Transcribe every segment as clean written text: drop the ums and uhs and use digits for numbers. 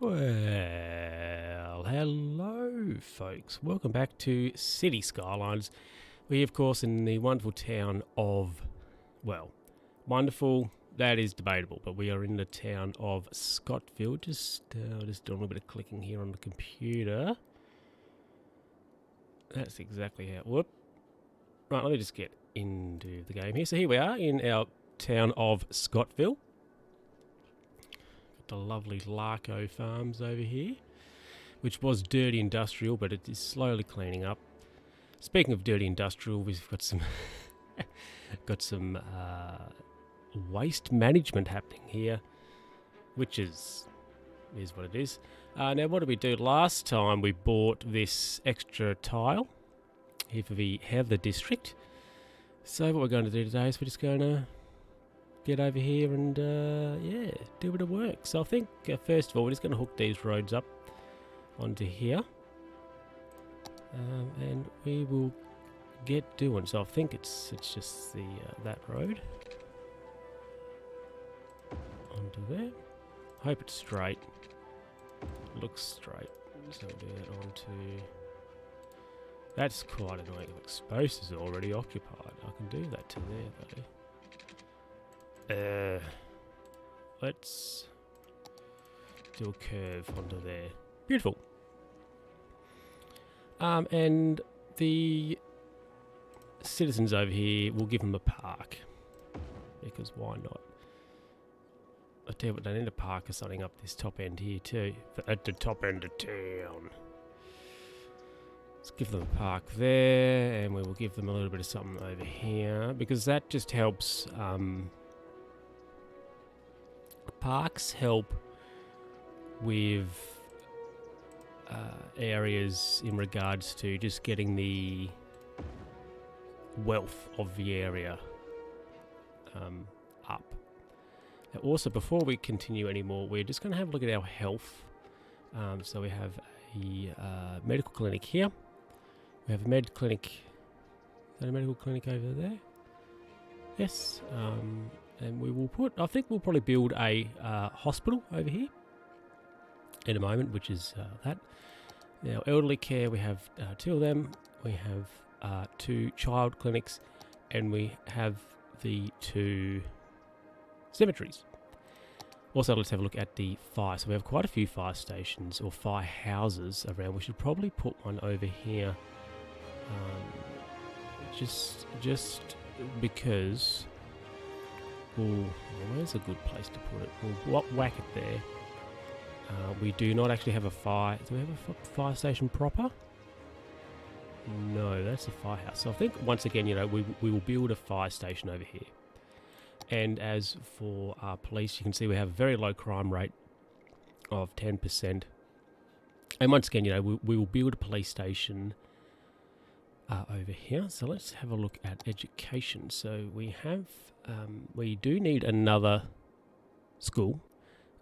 Well, hello folks. Welcome back to City Skylines. We, of course, in the wonderful town of, well, wonderful, that is debatable, but we are in the town of Scottville. Just doing a little bit of clicking here on the computer. That's exactly how, whoop. Right, let me just get into the game here. So here we are in our town of Scottville. The lovely Larco Farms over here, which was dirty industrial, but it is slowly cleaning up. Speaking of dirty industrial, we've got some waste management happening here, which is what it is. Now, what did we do last time? We bought this extra tile here for the Heather district. So what we're going to do today is we're just going to get over here and do a bit of work. So I think first of all we're just going to hook these roads up onto here, and we will get doing. So I think it's just the that road onto there. Hope it's straight. Looks straight. So we'll do that onto. That's quite annoying. Look, space is already occupied. I can do that to there though. Let's do a curve onto there. Beautiful. And the citizens over here, we'll give them a park. Because why not? I tell you what, they need a park or something up this top end here too. At the top end of town. Let's give them a park there, and we will give them a little bit of something over here. Because that just helps... parks help with areas in regards to just getting the wealth of the area up. Now also, before we continue anymore, we're just going to have a look at our health. So we have a medical clinic here. We have a med clinic. Is that a medical clinic over there? Yes. And we will put, I think we'll probably build a hospital over here in a moment, which is that. Now, elderly care, we have 2 of them. We have 2 child clinics, and we have the 2 cemeteries. Also, let's have a look at the fire. So we have quite a few fire stations or fire houses around. We should probably put one over here, just because... Ooh, where's a good place to put it? We'll whack it there. We do not actually have a fire. Do we have a fire station proper? No, that's a firehouse. So I think, once again, we will build a fire station over here. And as for our police, you can see we have a very low crime rate of 10%. And once again, we will build a police station over here. So let's have a look at education. So we have... we do need another school,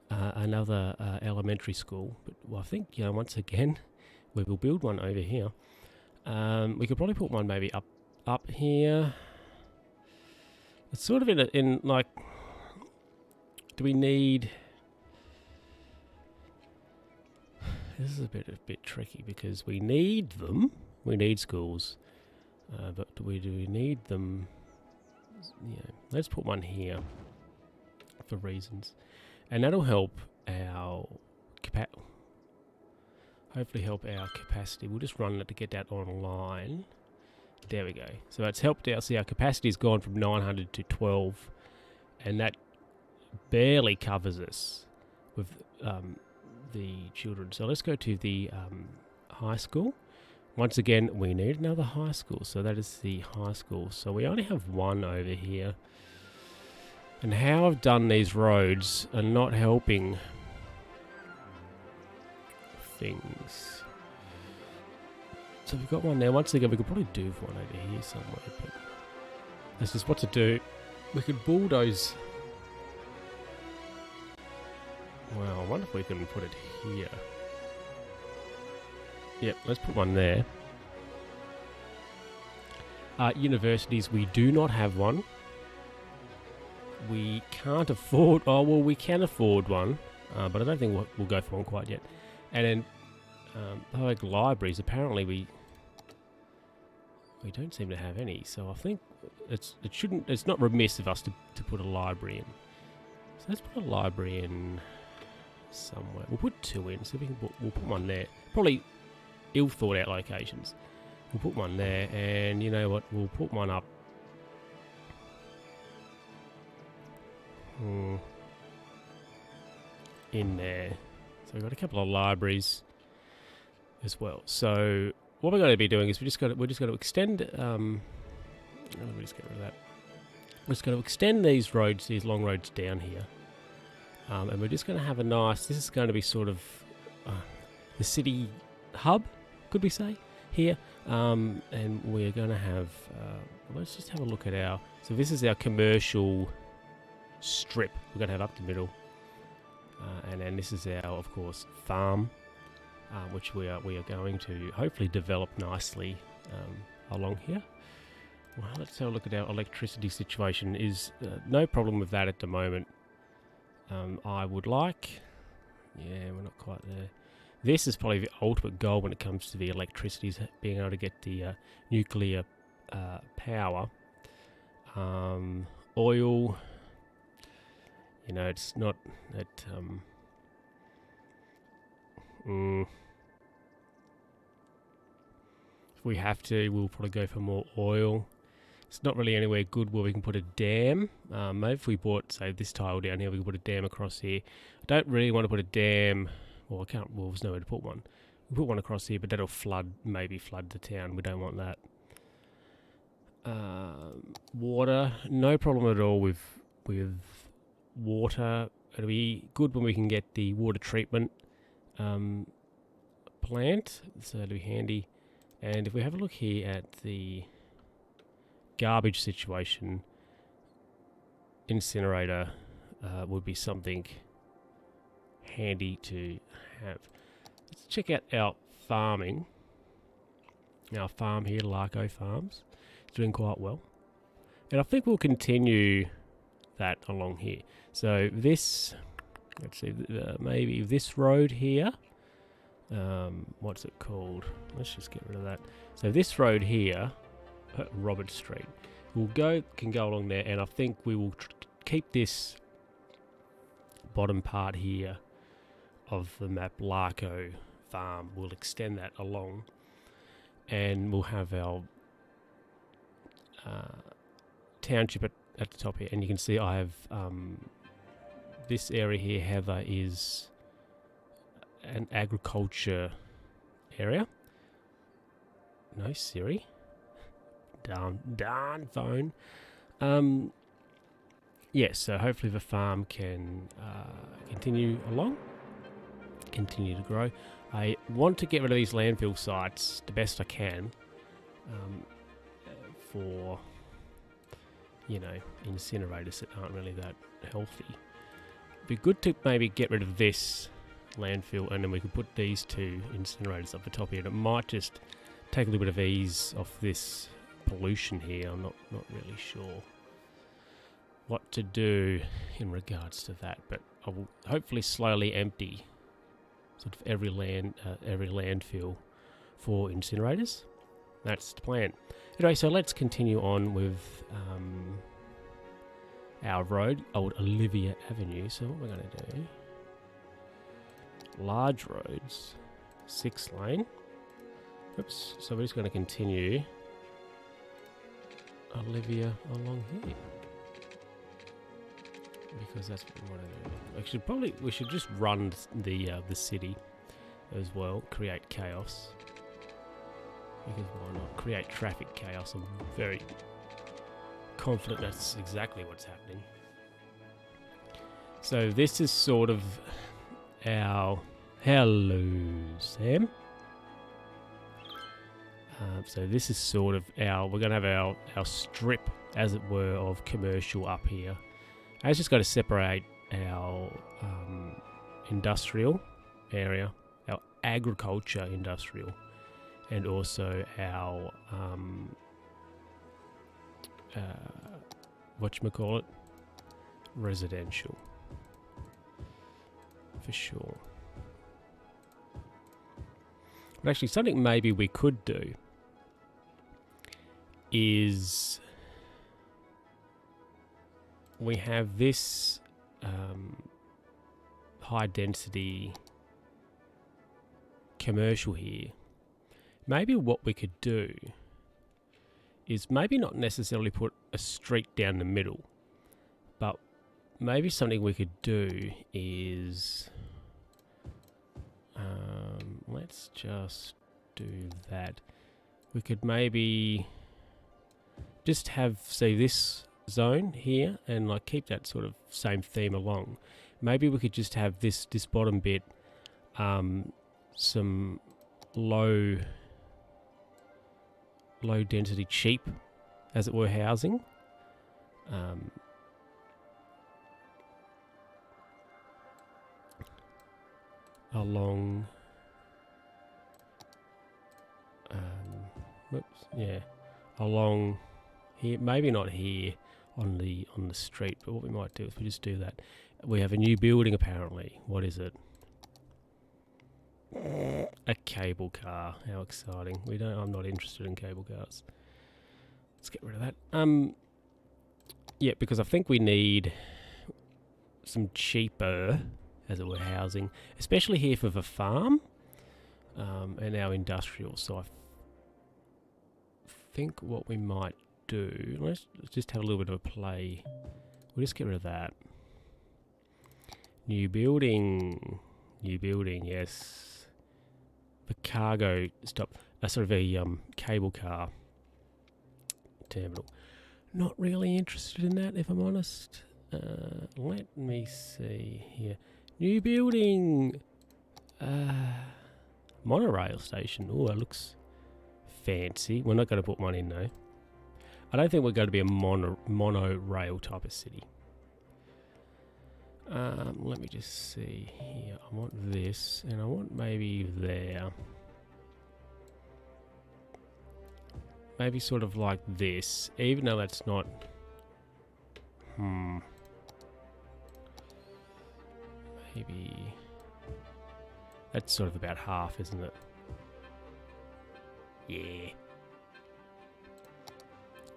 another elementary school, but I think, once again, we will build one over here. We could probably put one maybe up here. It's sort of in like, do we need... This is a bit tricky because we need them. We need schools, but do we need them? Yeah, let's put one here for reasons, and that'll help our hopefully help our capacity. We'll just run it to get that online. There we go. So it's helped out. See, our capacity's gone from 900 to 12, and that barely covers us with the children. So let's go to the high school. Once again, we need another high school, so that is the high school. So we only have one over here. And how I've done these roads are not helping things. So we've got one there. Once again, we could probably do one over here somewhere, but that's just what to do. We could bulldoze. Well, I wonder if we can put it here. Yep, let's put one there. Universities, we do not have one. We can't afford... Oh, well, we can afford one. but I don't think we'll go for one quite yet. And then public libraries, apparently we don't seem to have any, so I think it's not remiss of us to put a library in. So let's put a library in somewhere. We'll put 2 in, so we'll put one there. Probably ill thought out locations. We'll put one there, and you know what? We'll put one up. In there. So we've got a couple of libraries as well. So what we're going to be doing is we're just going to extend. Let me just get rid of that. We're just going to extend these roads, these long roads down here, and we're just going to have a nice. This is going to be sort of the city hub, could we say, here, and we're going to have. Let's just have a look at our. So this is our commercial strip. We're going to have up the middle, and then this is our, of course, farm. Which we are going to hopefully develop nicely along here. Well, let's have a look at our electricity situation. Is no problem with that at the moment. I would like... Yeah, we're not quite there. This is probably the ultimate goal when it comes to the electricity, is being able to get the nuclear power. Oil, you know, it's not that... If we have to, we'll probably go for more oil. It's not really anywhere good where we can put a dam. Maybe if we bought, say, this tile down here, we can put a dam across here. I don't really want to put a dam. Well, I can't. Well, there's nowhere to put one. We put one across here, but that'll maybe flood the town. We don't want that. Water, no problem at all with water. It'll be good when we can get the water treatment plant, so it'll be handy. And if we have a look here at the garbage situation, incinerator would be something handy to have. Let's check out our farming. Our farm here, Larco Farms, is doing quite well, and I think we'll continue that along here. So this, let's see, maybe this road here. What's it called? Let's just get rid of that. So this road here, Robert Street, can go along there, and I think we will keep this bottom part here of the map, Larco Farm. We'll extend that along, and we'll have our township at the top here. And you can see I have this area here, Heather, is an agriculture area. No, Siri. Darn phone. Yes, so hopefully the farm can continue to grow. I want to get rid of these landfill sites the best I can for, you know, incinerators that aren't really that healthy. It'd be good to maybe get rid of this landfill, and then we could put these 2 incinerators up the top here. And it might just take a little bit of ease off this pollution here. I'm not really sure what to do in regards to that, but I will hopefully slowly empty sort of every landfill for incinerators. That's the plan. Anyway, so let's continue on with our road, Old Olivia Avenue. So what we're going to do, large roads, 6 lane. Oops, so we're just going to continue Olivia along here, because that's what we want to do. Actually, we should just run the city as well, create chaos, because why not? Create traffic chaos. I'm very confident that's exactly what's happening. So this is sort of our... Hello, Sam. So this is sort of we're going to have our strip, as it were, of commercial up here. I just got to separate our industrial area, our agriculture industrial, and also our whatchamacallit, residential. for sure. But actually, something maybe we could do is we have this high density commercial here. Maybe what we could do is maybe not necessarily put a street down the middle, but maybe something we could do is let's just do that. We could maybe just have, say, this zone here and like keep that sort of same theme along. Maybe we could just have this bottom bit some low density cheap, as it were, housing. Along along here, maybe not here on the street, but what we might do is we just do that. We have a new building apparently. What is it? A cable car. How exciting. I'm not interested in cable cars. Let's get rid of that. Yeah, because I think we need some cheaper, as it were, housing, especially here for the farm and our industrial. So I think what we might do, let's just have a little bit of a play. We'll just get rid of that. New building, yes. The cargo stop, sort of a cable car terminal. Not really interested in that, if I'm honest. Let me see here. New building. Monorail station. Oh, that looks fancy. We're not going to put one in though. I don't think we're going to be a monorail type of city. Let me just see here. I want this, and I want maybe there. Maybe sort of like this, even though that's not... Maybe... That's sort of about half, isn't it? Yeah.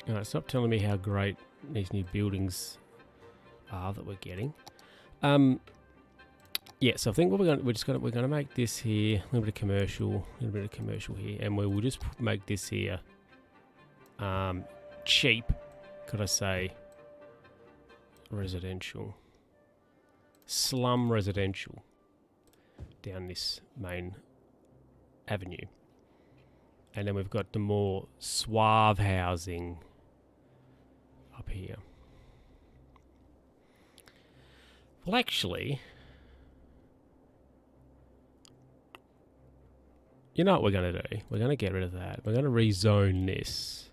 Alright, stop telling me how great these new buildings are that we're getting. Yeah, so I think what we're gonna make this here a little bit of commercial here, and we will just make this here cheap. Could I say residential, slum residential down this main avenue, and then we've got the more suave housing up here. Well, actually, you know what we're going to do? We're going to get rid of that. We're going to rezone this.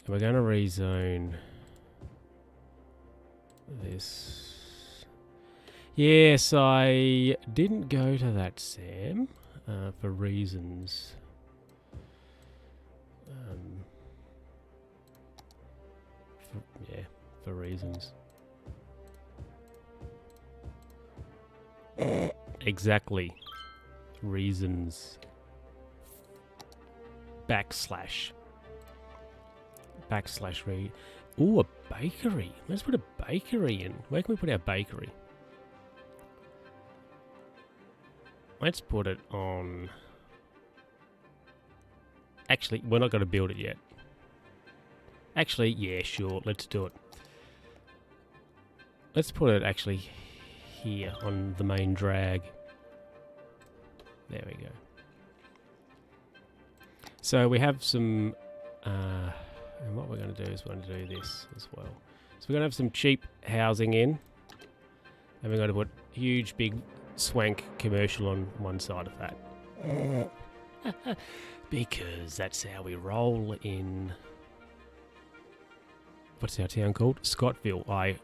And we're going to rezone this. Yes, I didn't go to that, Sam, for reasons. For reasons. Exactly. Reasons. Backslash read. Ooh, a bakery. Let's put a bakery in. Where can we put our bakery? Let's put it on... Actually, we're not going to build it yet. Actually, yeah, sure. Let's do it. Let's put it actually here on the main drag. There we go. So we have some... and what we're going to do is we're going to do this as well. So we're going to have some cheap housing in. And we're going to put huge, big, swank commercial on one side of that. Because that's how we roll in... What's our town called? Scottville. I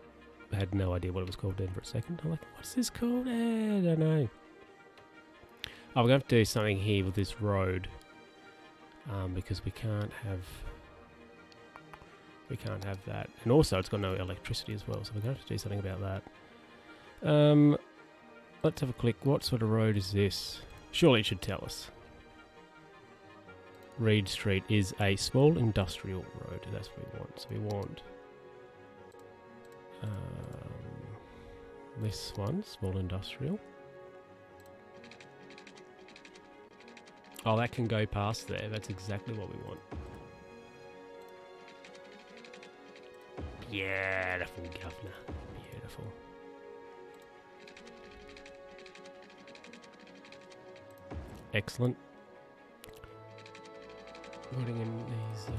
had no idea what it was called then for a second. I'm like, what's this called? I don't know. Oh, we're going to have to do something here with this road. Because we can't have that. And also it's got no electricity as well, so we're going to have to do something about that. Let's have a click. What sort of road is this? Surely it should tell us. Reed Street is a small industrial road. That's what we want. So we want this one, small industrial. Oh, that can go past there. That's exactly what we want. Beautiful, governor. Beautiful. Excellent. Putting in these.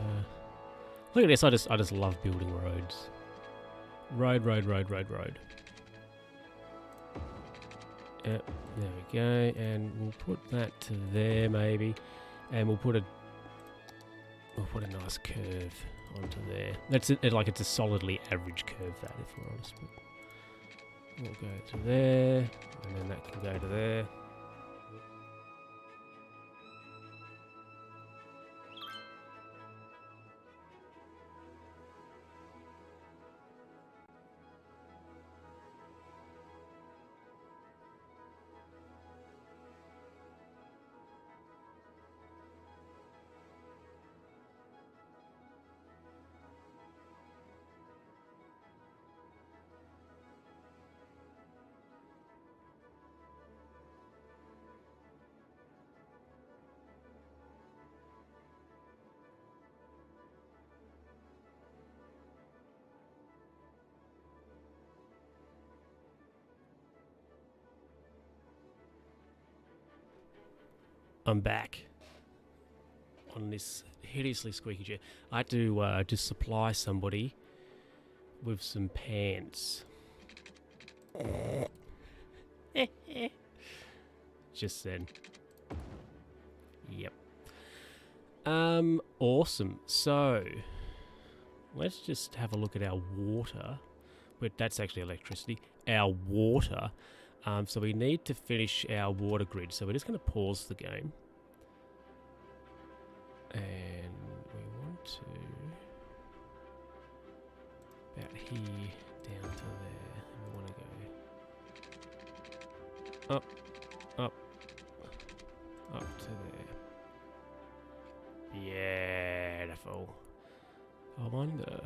Look at this. I just love building roads. Road. Yep, there we go, and we'll put that to there maybe, and we'll put a nice curve onto there. That's it, like it's a solidly average curve, that, if we're honest. But we'll go to there, and then that can go to there. I'm back on this hideously squeaky chair. I had to just supply somebody with some pants. Just then. Yep. Awesome. So, let's just have a look at our water. But that's actually electricity. Our water. So we need to finish our water grid. So we're just going to pause the game. And we want to... about here, down to there. And we want to go... up to there. Beautiful. I wonder...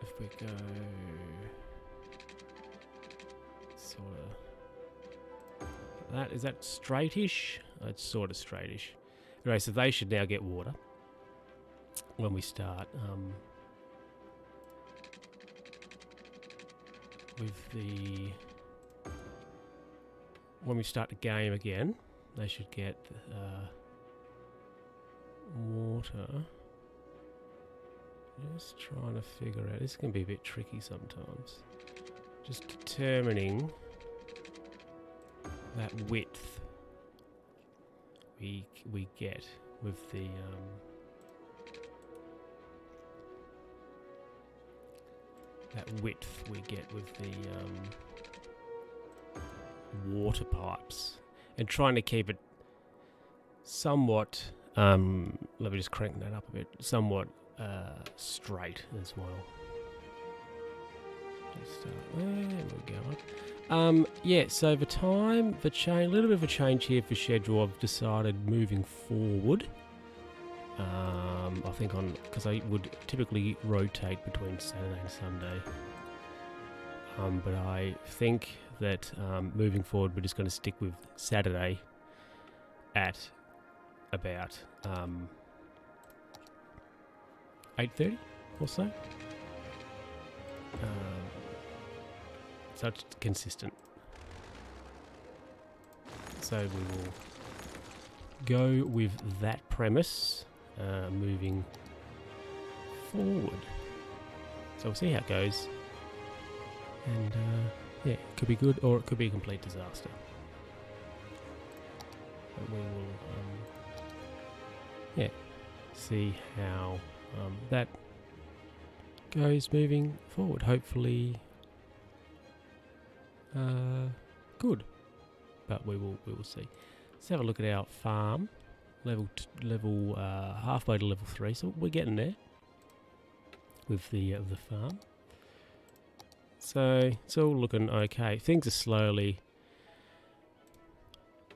if we go... sort of that, is that straightish? It's sort of straightish. Anyway, so they should now get water when we start when we start the game again. They should get water. Just trying to figure out. This can be a bit tricky sometimes. Just determining that width we get with the water pipes, and trying to keep it somewhat let me just crank that up a bit, somewhat straight as well. There we go. Yeah, so the time, a little bit of a change here for schedule. I've decided moving forward. I think because I would typically rotate between Saturday and Sunday. But I think that moving forward, we're just going to stick with Saturday at about 8:30 or so. So it's consistent. So we will go with that premise moving forward. So we'll see how it goes. And yeah, it could be good or it could be a complete disaster. But we will yeah, see how that goes moving forward. Hopefully good, but we will see. Let's have a look at our farm. Level halfway to level 3, so we're getting there with the farm. So it's all looking okay. Things are slowly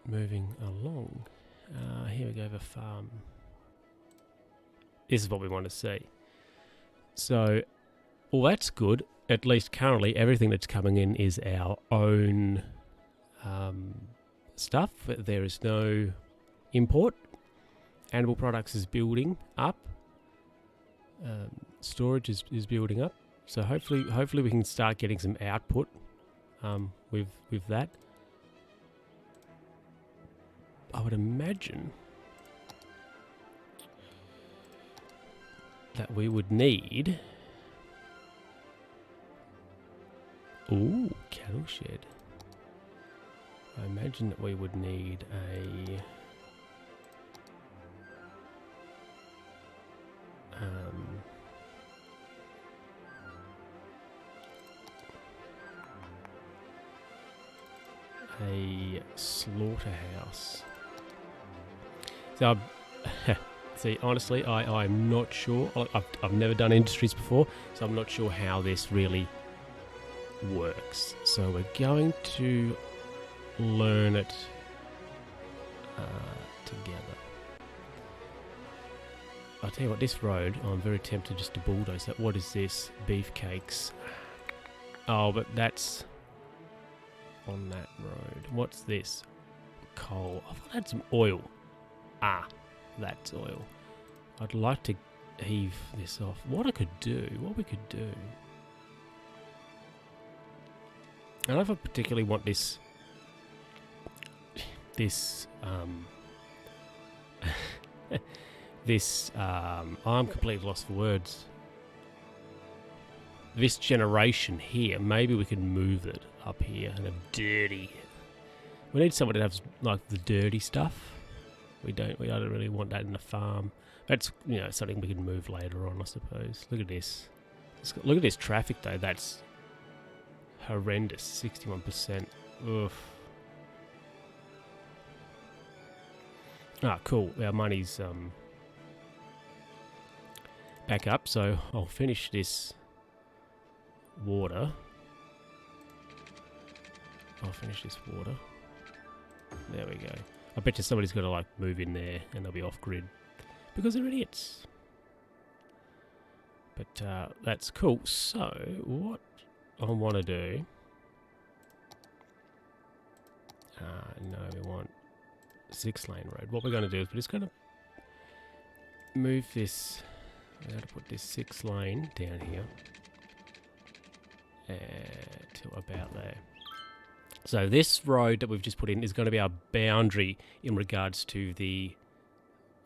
moving along. Here we go, the farm. This is what we want to see. So, well, that's good. At least currently, everything that's coming in is our own stuff. There is no import. Animal products is building up. Storage is building up. So hopefully we can start getting some output with that. I would imagine that we would need... Ooh, cattle shed. I imagine that we would need a slaughterhouse. So, see, honestly, I'm not sure. I've never done industries before, so I'm not sure how this really works. So we're going to learn it together. I'll tell you what, this road, I'm very tempted just to bulldoze that. What is this? Beefcakes. Oh, but that's on that road. What's this? Coal. I thought I had some oil. Ah, that's oil. I'd like to heave this off. What we could do. I don't know if I particularly want this I'm completely lost for words. This generation here, maybe we can move it up here and have dirty. We need someone that has like the dirty stuff. I don't really want that in the farm. That's, you know, something we can move later on, I suppose. Look at this. Look at this traffic though. That's horrendous. 61%. Oof. Ah, cool. Our money's back up, so I'll finish this water. There we go. I bet you somebody's got to like move in there and they'll be off grid because they're idiots. But that's cool. So what I want to do... no, we want 6-lane road. What we're going to do is we're just going to move this... We're going to put this 6-lane down here to about there. So this road that we've just put in is going to be our boundary in regards to the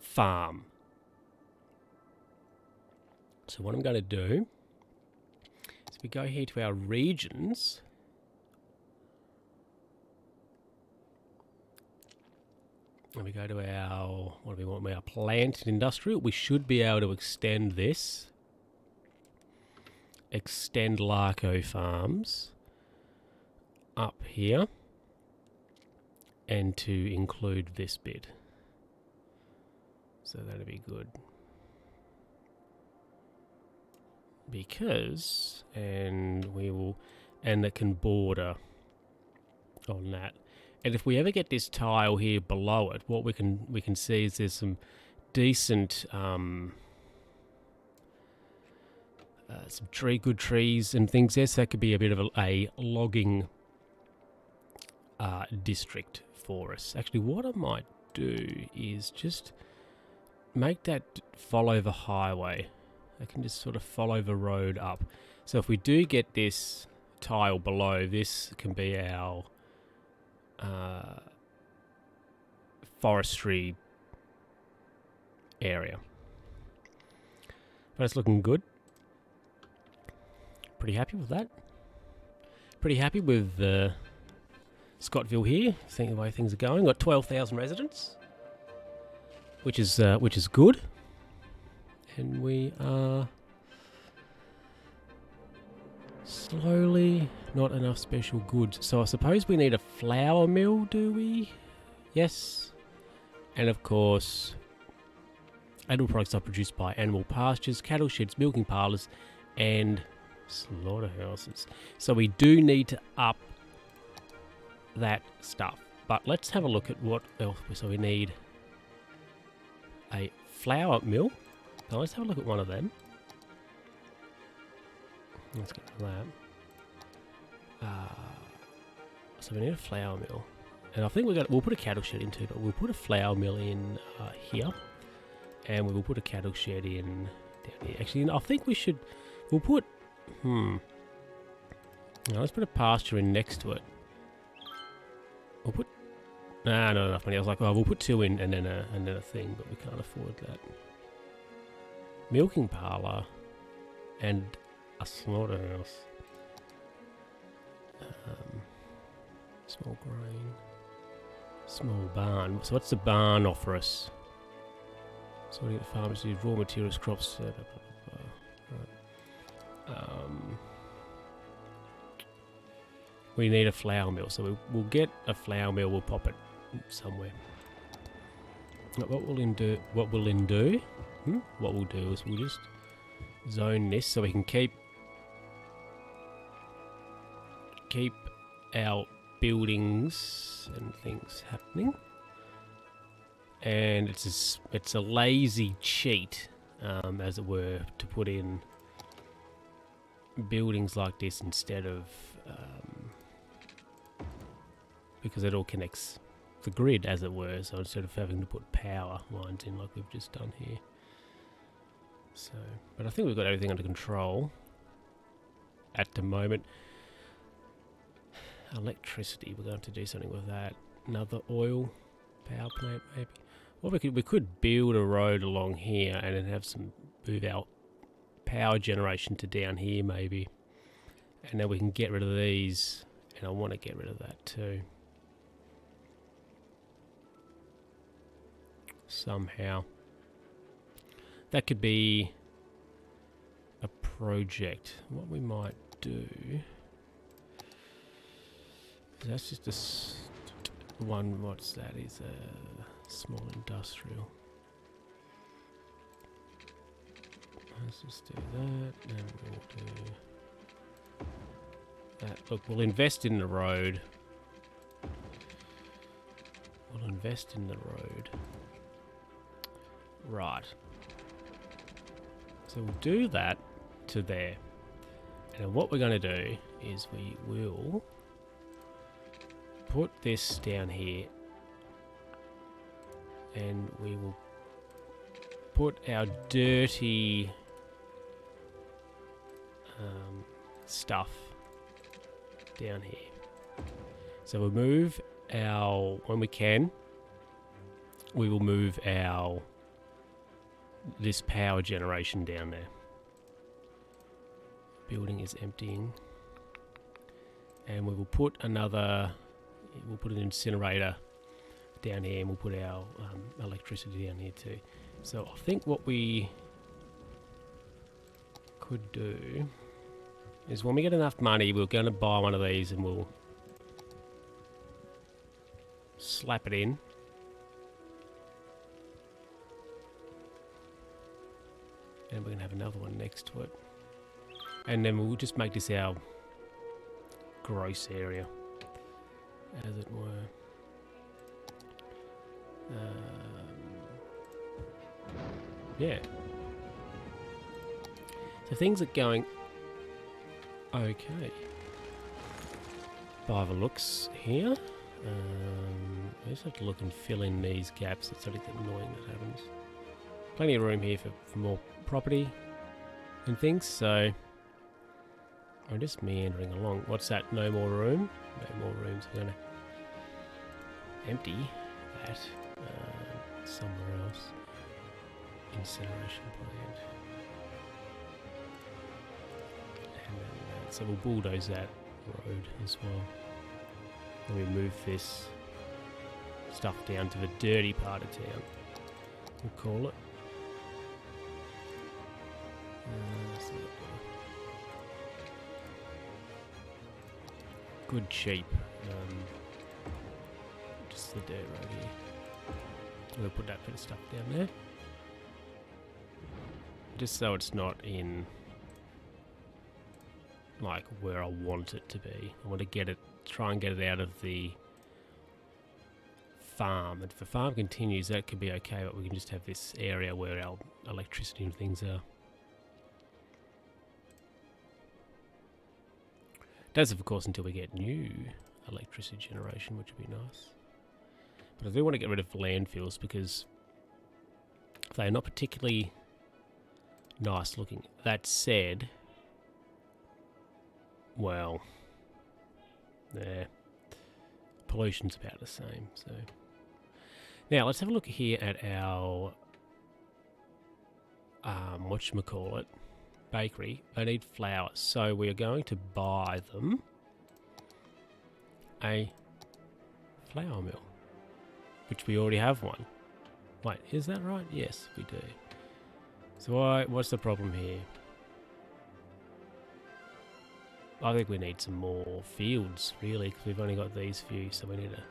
farm. So what I'm going to do is we go here to our regions. And we go to our, what do we want? Our plant and industrial. We should be able to extend this. Extend Larco Farms up here. And to include this bit. So that'll be good. Because, and we will, and that can border on that. And if we ever get this tile here below it, what we can see is there's some decent some good trees and things there. So that could be a bit of a logging district for us. Actually, what I might do is just make that follow the highway. I can just sort of follow the road up. So if we do get this tile below, this can be our forestry area. But it's looking good. Pretty happy with that. Pretty happy with Scottville here. Seeing the way things are going. Got 12,000 residents, which is good. And we are slowly not enough special goods. So I suppose we need a flour mill, do we? Yes. And of course, animal products are produced by animal pastures, cattle sheds, milking parlours, and Slaughterhouses. So we do need to up that stuff. But let's have a look at what else. So we need a flour mill. Now let's have a look at one of them. Let's get to that. So we need a flour mill. And I think we'll put a cattle shed in too, but we'll put a flour mill in here. And we will put a cattle shed in down here. Actually, I think we'll put, now let's put a pasture in next to it. We'll put, not enough money. I was like, oh, we'll put 2 in and then a thing, but we can't afford that. Milking parlour and a slaughterhouse. Small grain. Small barn. So what's the barn offer us? So we get the farmers use raw materials, crops. Blah, blah, blah, blah. Right. We need a flour mill, so we'll get a flour mill. We'll pop it somewhere. What we'll do? What we'll do is we'll just zone this so we can keep our buildings and things happening. And it's a lazy cheat, as it were, to put in buildings like this instead of because it all connects the grid, as it were. So instead of having to put power lines in like we've just done here. So, but I think we've got everything under control at the moment. Electricity, we're going to do something with that. Another oil power plant, maybe. Or we could build a road along here and then have some move our power generation to down here, maybe. And then we can get rid of these. And I want to get rid of that too. Somehow. That could be a project. What we might do. That's just one. What's that? Is a small industrial. Let's just do that, and we'll do that. Look, we'll invest in the road. We'll invest in the road. Right. So we'll do that to there. And what we're going to do is we will put this down here, and we will put our dirty stuff down here. So we'll move our, when we can, we will move our this power generation down there. Building is emptying, and we will put another. We'll put an incinerator down here, and we'll put our electricity down here too. So I think what we could do is when we get enough money, we're going to buy one of these and we'll slap it in. And we're going to have another one next to it. And then we'll just make this our gross area, as it were. Yeah. So things are going okay by the looks here. I just have to look and fill in these gaps. It's something annoying that happens. Plenty of room here for more property and things, so I'm just meandering along. What's that? No more room? No more rooms. I'm going to empty that somewhere else. Incineration plant. And then so we'll bulldoze that road as well. And we move this stuff down to the dirty part of town, we'll call it. Good cheap. Just the dirt road here. We'll put that bit of stuff down there. Just so it's not in like where I want it to be. I want to get it, try and get it out of the farm. And if the farm continues, that could be okay, but we can just have this area where our electricity and things are. That's of course until we get new electricity generation, which would be nice. But I do want to get rid of landfills because they're not particularly nice looking. That said, well, pollution's about the same. So now let's have a look here at our whatchamacallit, bakery. They need flour, so we are going to buy them a flour mill, which we already have one. Wait, is that right? Yes, we do. So what's the problem here? I think we need some more fields, really, because we've only got these few, so we need to...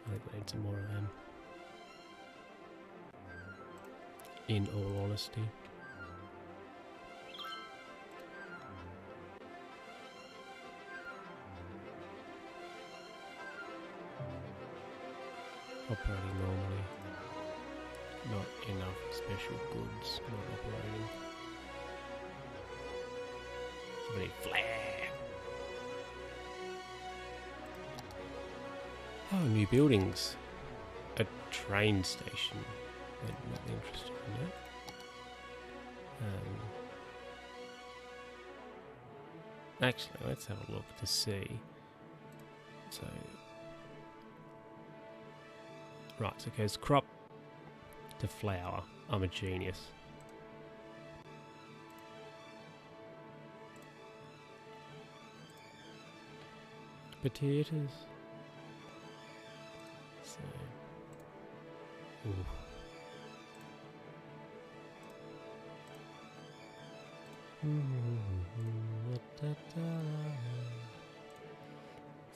I think we need some more of them. In all honesty. Operating normally. Not enough special goods. Not operating. So we need flour. Oh, new buildings. A train station. I'm not interested in that. Actually, let's have a look to see. So, right, so it goes crop to flour. I'm a genius. Potatoes. So, ooh.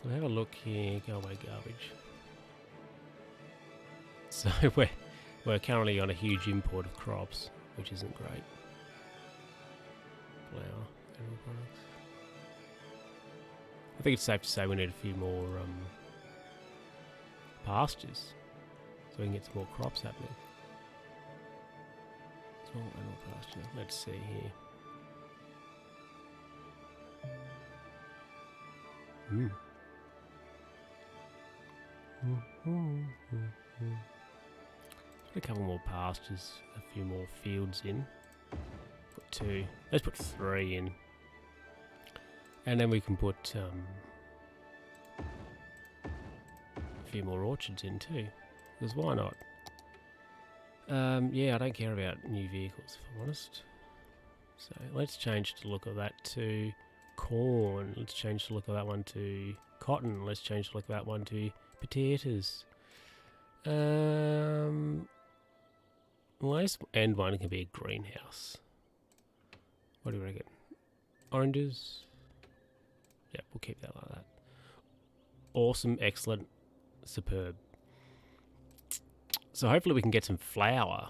So have a look here. Go away, garbage. So we're currently on a huge import of crops, which isn't great. Flour, animal products. I think it's safe to say we need a few more pastures, so we can get some more crops happening. Small animal pasture. Let's see here. Put a couple more pastures, a few more fields in. Put 2. Let's put 3 in. And then we can put a few more orchards in too. Because why not? Yeah, I don't care about new vehicles, if I'm honest. So let's change the look of that to corn. Let's change the look of that one to cotton. Let's change the look of that one to potatoes. Let's end one can be a greenhouse. What do you reckon? Oranges? Yeah, we'll keep that like that. Awesome, excellent, superb. So hopefully we can get some flour.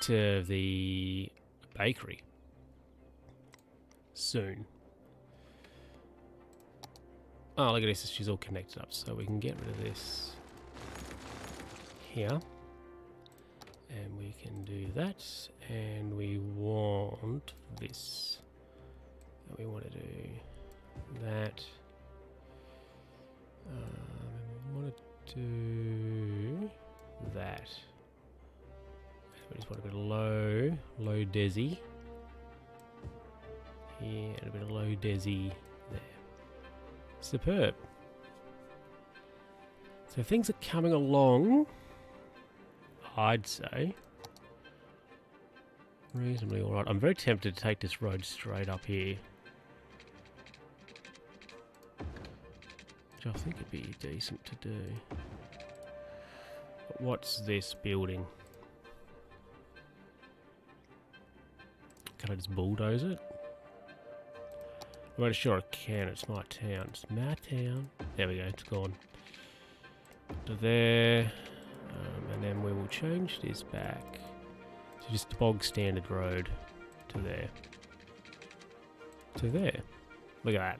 To the bakery soon. Oh, look at this, she's all connected up, so we can get rid of this here. And we can do that, and we want this. And we want to do that. We want to do that. We just want a bit of low desi here, and a bit of low desi there. Superb. So things are coming along, I'd say, reasonably alright. I'm very tempted to take this road straight up here, which I think would be decent to do. But what's this building? Can I just bulldoze it? I'm not sure I can. It's my town. It's my town. There we go. It's gone. To there. And then we will change this back to just the bog standard road to there. To there. Look at that.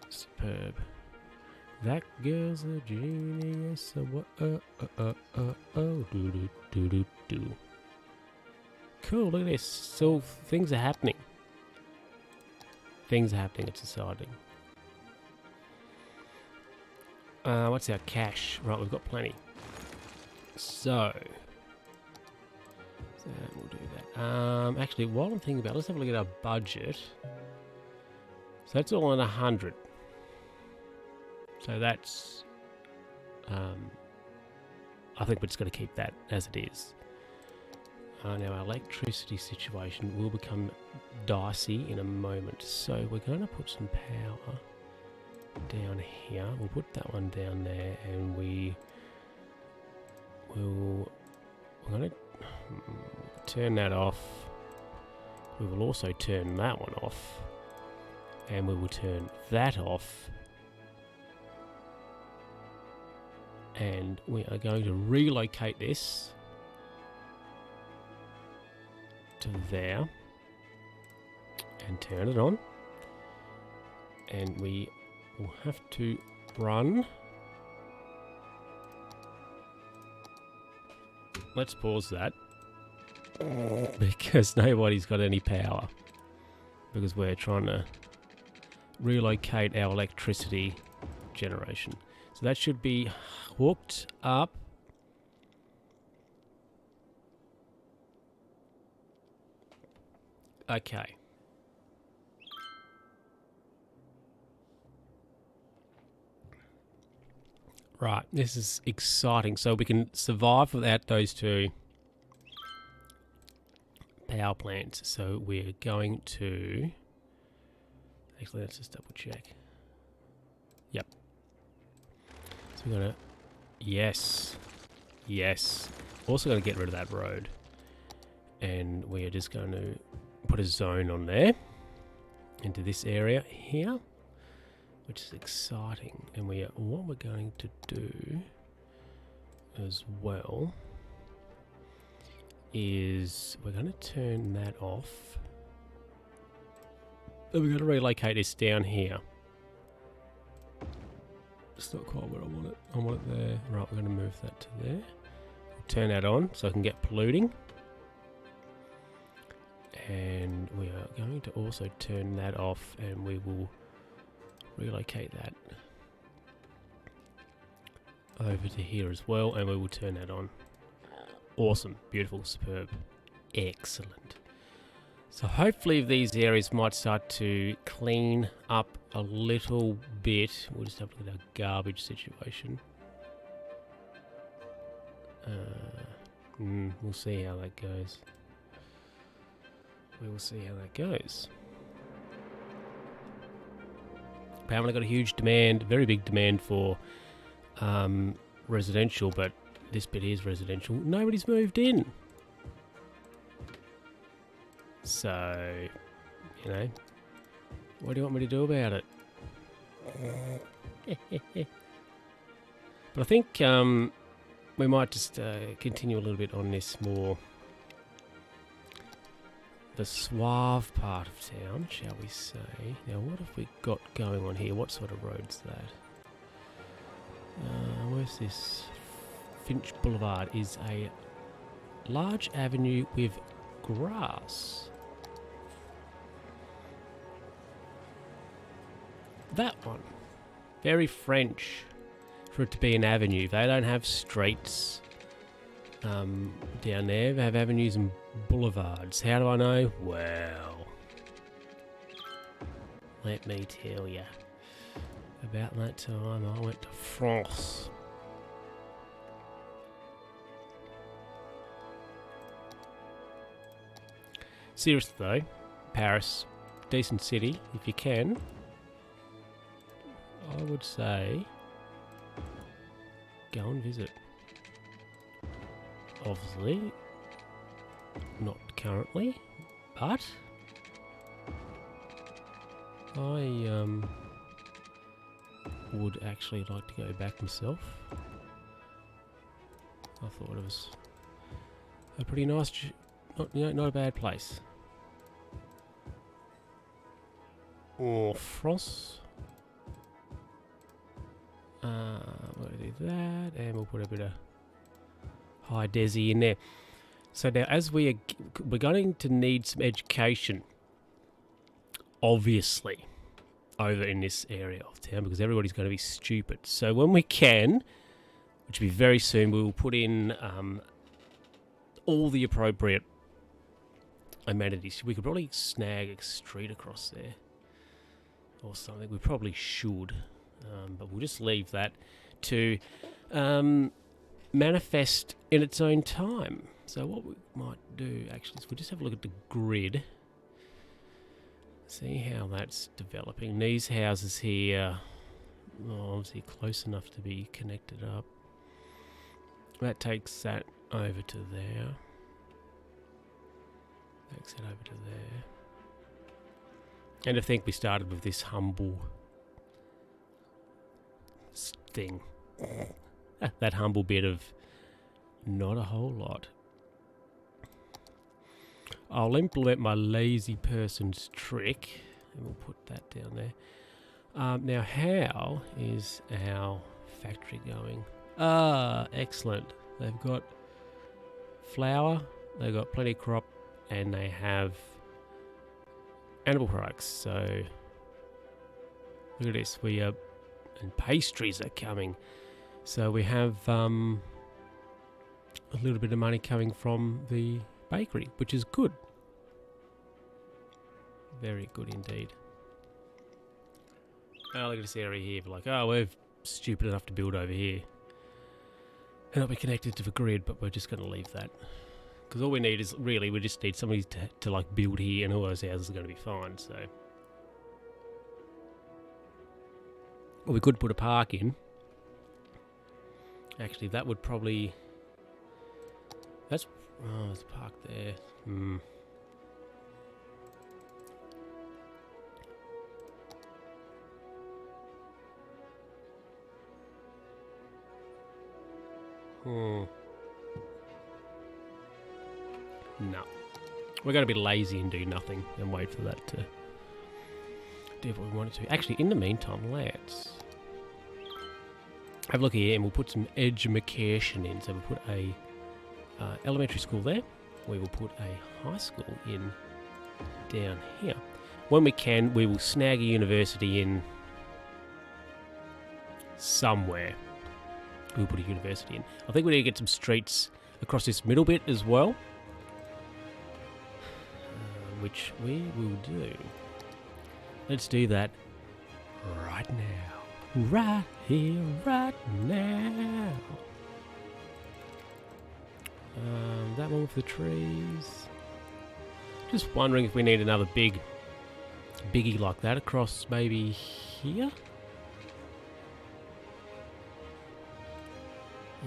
Superb. That girl's a genius. Do. Cool, look at this. So things are happening. Things are happening, it's exciting. What's our cash? Right, we've got plenty. So we'll do that. Actually, while I'm thinking about it, let's have a look at our budget. So that's all on 100. So that's, I think we're just going to keep that as it is. Now our electricity situation will become dicey in a moment. So we're going to put some power down here. We'll put that one down there, and we're going to turn that off. We will also turn that one off, and we will turn that off. And we are going to relocate this to there and turn it on. And we will have to run. Let's pause that because nobody's got any power, because we're trying to relocate our electricity generation. So that should be hooked up. Okay. Right, this is exciting. So we can survive without those two power plants. So we're going to... Actually, let's just double check. Yep. So we're going to... Yes. Yes. Also going to get rid of that road. And we are just going to put a zone on there. Into this area here. Which is exciting. And what we're going to do as well is we're going to turn that off. And we're going to relocate this down here. It's not quite where I want it. I want it there. Right, we're going to move that to there. We'll turn that on so I can get polluting. And we are going to also turn that off, and we will relocate that over to here as well, and we will turn that on. Awesome, beautiful, superb, excellent. So hopefully these areas might start to clean up a little bit. We'll just have a look at our garbage situation. We'll see how that goes. We will see how that goes. Apparently got a huge demand, very big demand for residential, but this bit is residential. Nobody's moved in. So, you know, what do you want me to do about it? But I think we might just continue a little bit on this more, the suave part of town, shall we say. Now, what have we got going on here? What sort of road's that? Where's this? Finch Boulevard is a large avenue with grass. That one. Very French for it to be an avenue. They don't have streets down there. They have avenues and boulevards. How do I know? Well, let me tell you. About that time I went to France. Seriously though, Paris, decent city if you can. I would say go and visit. Obviously, not currently, but would actually like to go back myself. I thought it was a pretty nice, not a bad place. Or France. We'll do that, and we'll put a bit of high desi in there. So now, as we're going to need some education, obviously, over in this area of town, because everybody's going to be stupid. So when we can, which will be very soon, we will put in all the appropriate amenities. We could probably snag a street across there or something. We probably should, but we'll just leave that to manifest in its own time. So what we might do actually is we'll just have a look at the grid, see how that's developing. These houses here are obviously close enough to be connected up. That takes that over to there. Takes that over to there. And I think we started with this humble thing. That humble bit of not a whole lot. I'll implement my lazy person's trick, and we'll put that down there. Now, how is our factory going? Excellent. They've got flour, they've got plenty of crop, and they have animal products. So, look at this. And pastries are coming. So we have a little bit of money coming from the bakery, which is good. Very good indeed. Oh, look at this area here. Like, oh, we're stupid enough to build over here and not be connected to the grid, but we're just going to leave that. Because all we need is, really, we just need somebody to like build here, and all those houses are going to be fine, so. Well, we could put a park in. Actually, that would probably... That's... Oh, there's a park there. No. We're going to be lazy and do nothing and wait for that to do what we want it to. Actually, in the meantime, let's have a look here, and we'll put some education in. So we'll put a elementary school there. We will put a high school in down here. When we can, we will snag a university in somewhere. We'll put a university in. I think we need to get some streets across this middle bit as well, which we will do. Let's do that right now. Right here, right now. That one for the trees. Just wondering if we need another biggie like that across maybe here.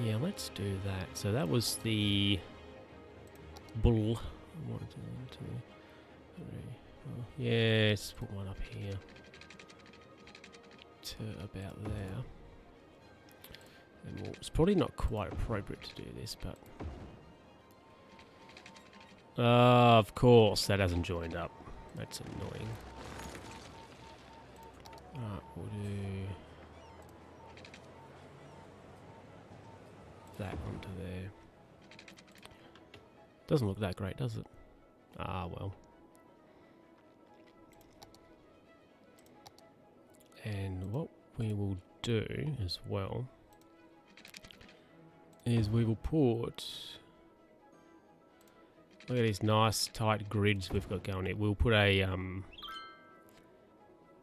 Yeah, let's do that. So that was the bull. 1, 2, 3. Yeah, let's put one up here to about there. And it's probably not quite appropriate to do this, but of course that hasn't joined up. That's annoying. Alright, we'll do that onto there. Doesn't look that great, does it? Ah, well. And what we will do as well is we will put... Look at these nice tight grids we've got going here. We'll put a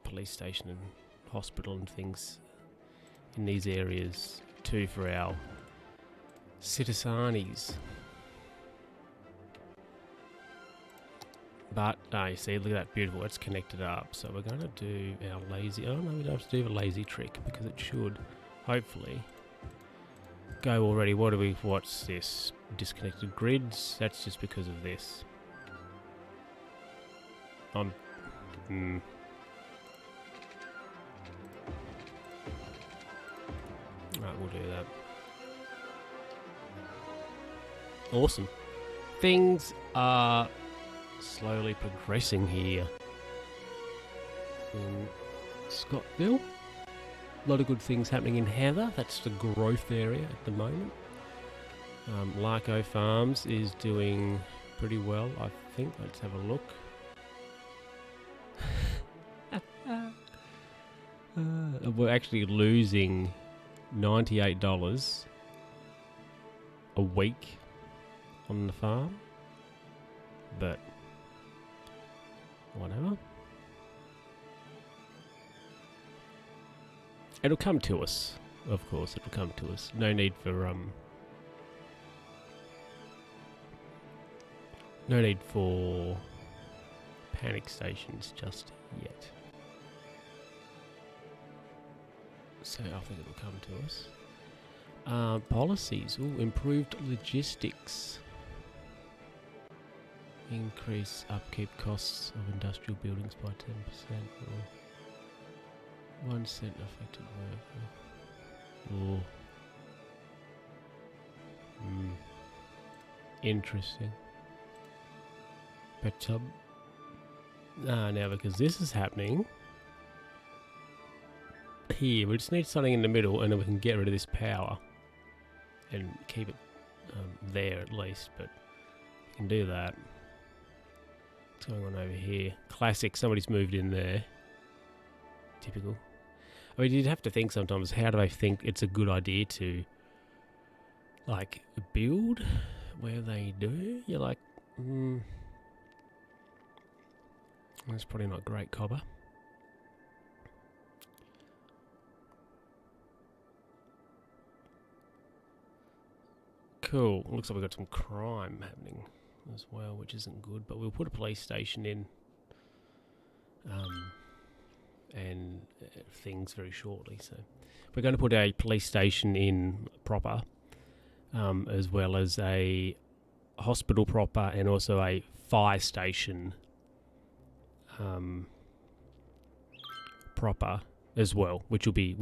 police station and hospital and things in these areas too for our citizens. But, you see, look at that, beautiful, it's connected up. So we're going to do our lazy, oh no, we don't have to do the lazy trick because it should, hopefully, go already. What's this? Disconnected grids, that's just because of this. Right, we'll do that. Awesome. Things are slowly progressing here in Scottville. A lot of good things happening in Heather. That's the growth area at the moment. Larko Farms is doing pretty well, I think. Let's have a look. We're actually losing $98 a week on the farm, but whatever. It'll come to us, of course. It'll come to us. No need for panic stations just yet. So I think it'll come to us. Policies. Ooh, improved logistics. Increase upkeep costs of industrial buildings by 10%. Or 1 cent affected worker. Ooh. Interesting. But now because this is happening here, we just need something in the middle, and then we can get rid of this power and keep it there at least. But we can do that. What's going on over here? Classic. Somebody's moved in there. Typical. I mean, you'd have to think sometimes, how do they think it's a good idea to, like, build where they do? You're like, that's probably not great, copper. Cool. Looks like we've got some crime happening as well, which isn't good, but we'll put a police station in and things very shortly. So we're going to put a police station in proper, as well as a hospital proper, and also a fire station proper as well, which will be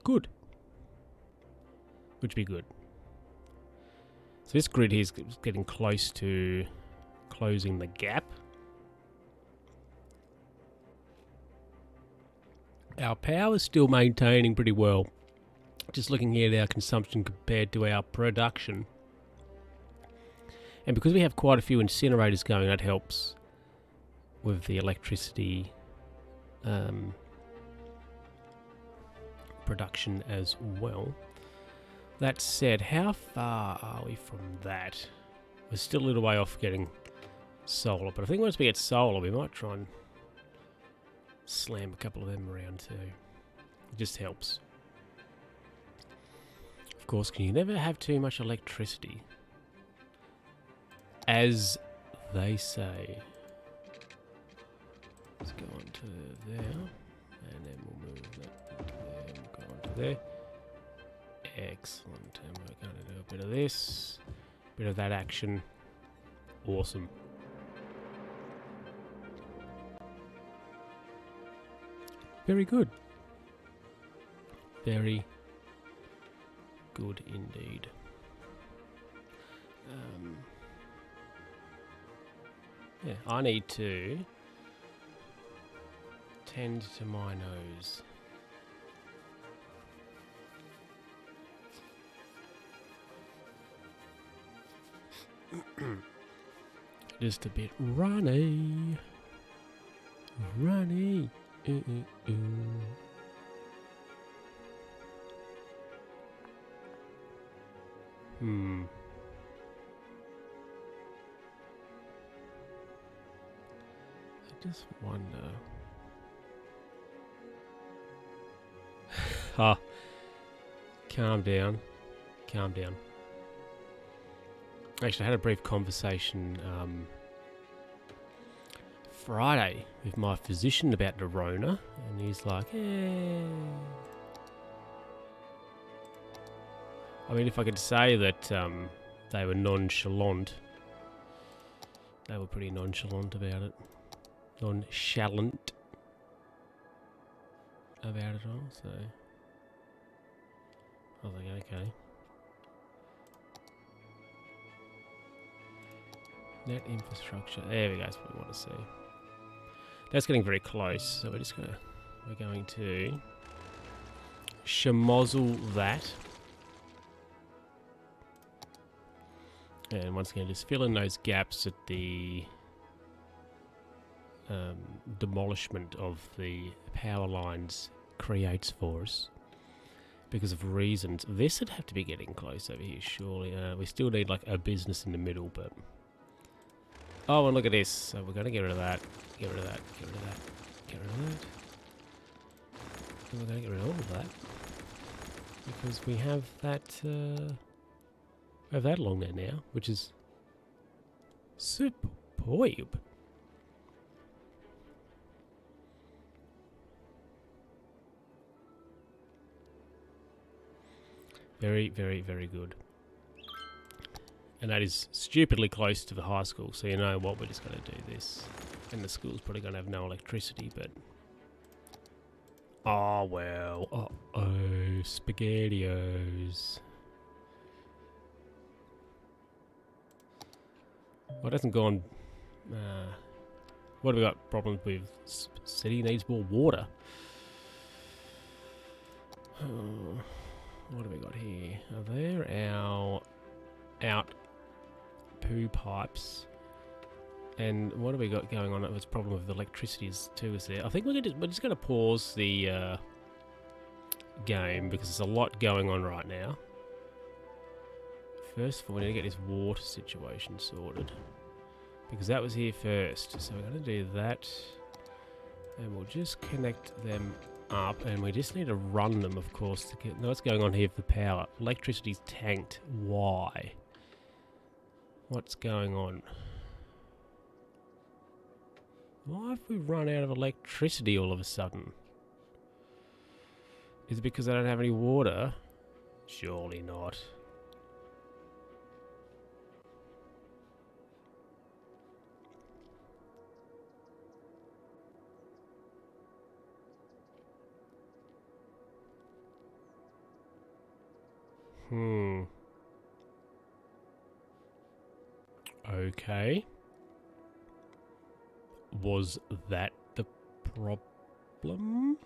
good. Which will be good. So this grid here is getting close to closing the gap. Our power is still maintaining pretty well. Just looking here at our consumption compared to our production. And because we have quite a few incinerators going, that helps with the electricity production as well. That said, how far are we from that? We're still a little way off getting solar, but I think once we get solar, we might try and slam a couple of them around too. It just helps. Of course, you never have too much electricity, as they say. Let's go on to there, and then we'll move that into there, and we'll go on to there. Excellent, and we're going to do a bit of this, a bit of that action. Awesome. Very good. Very good indeed. Yeah, I need to tend to my nose. Just a bit runny. Runny. I just wonder. Calm down. Calm down. Actually, I had a brief conversation Friday with my physician about the Rona, and he's like, I mean, if I could say that they were nonchalant, they were pretty nonchalant about it. Nonchalant about it all, so I was like, okay. Net infrastructure. There we go. That's what we want to see. That's getting very close. So we're going to schmozzle that. And once again, just fill in those gaps that the demolishment of the power lines creates for us. Because of reasons. This would have to be getting close over here, surely. We still need like a business in the middle, but... Oh, and look at this. So we're going to get rid of that. Get rid of that. Get rid of that. Get rid of that. And we're going to get rid of all of that. Because we have that... we have that along there now, which is... superb. Very, very, very good. And that is stupidly close to the high school, so you know what, we're just going to do this. And the school's probably going to have no electricity, but... Oh, well. Uh-oh, SpaghettiOs. Well, it hasn't gone... what have we got problems with? City needs more water. What have we got here? Are there our out poo pipes? And what have we got going on? It's a problem with electricity too, is there? I think we're just going to pause the game because there's a lot going on right now. First of all, we need to get this water situation sorted because that was here first. So we're going to do that, and we'll just connect them up, and we just need to run them, of course, to get... No, what's going on here for power? Electricity's tanked. Why? What's going on? Why have we run out of electricity all of a sudden? Is it because I don't have any water? Surely not. Okay. Was that the problem?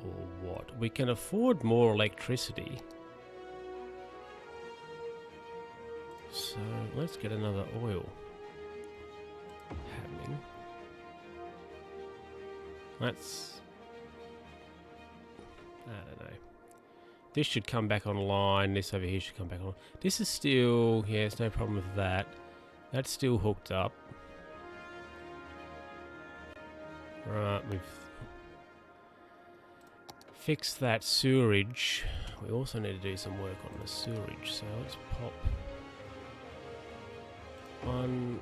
Or what? We can afford more electricity. So let's get another oil happening. Let's... I don't know. This should come back online. This over here should come back on. This is still... Yeah, there's no problem with that. That's still hooked up. Right, we've fixed that sewerage. We also need to do some work on the sewerage. So let's pop... 1,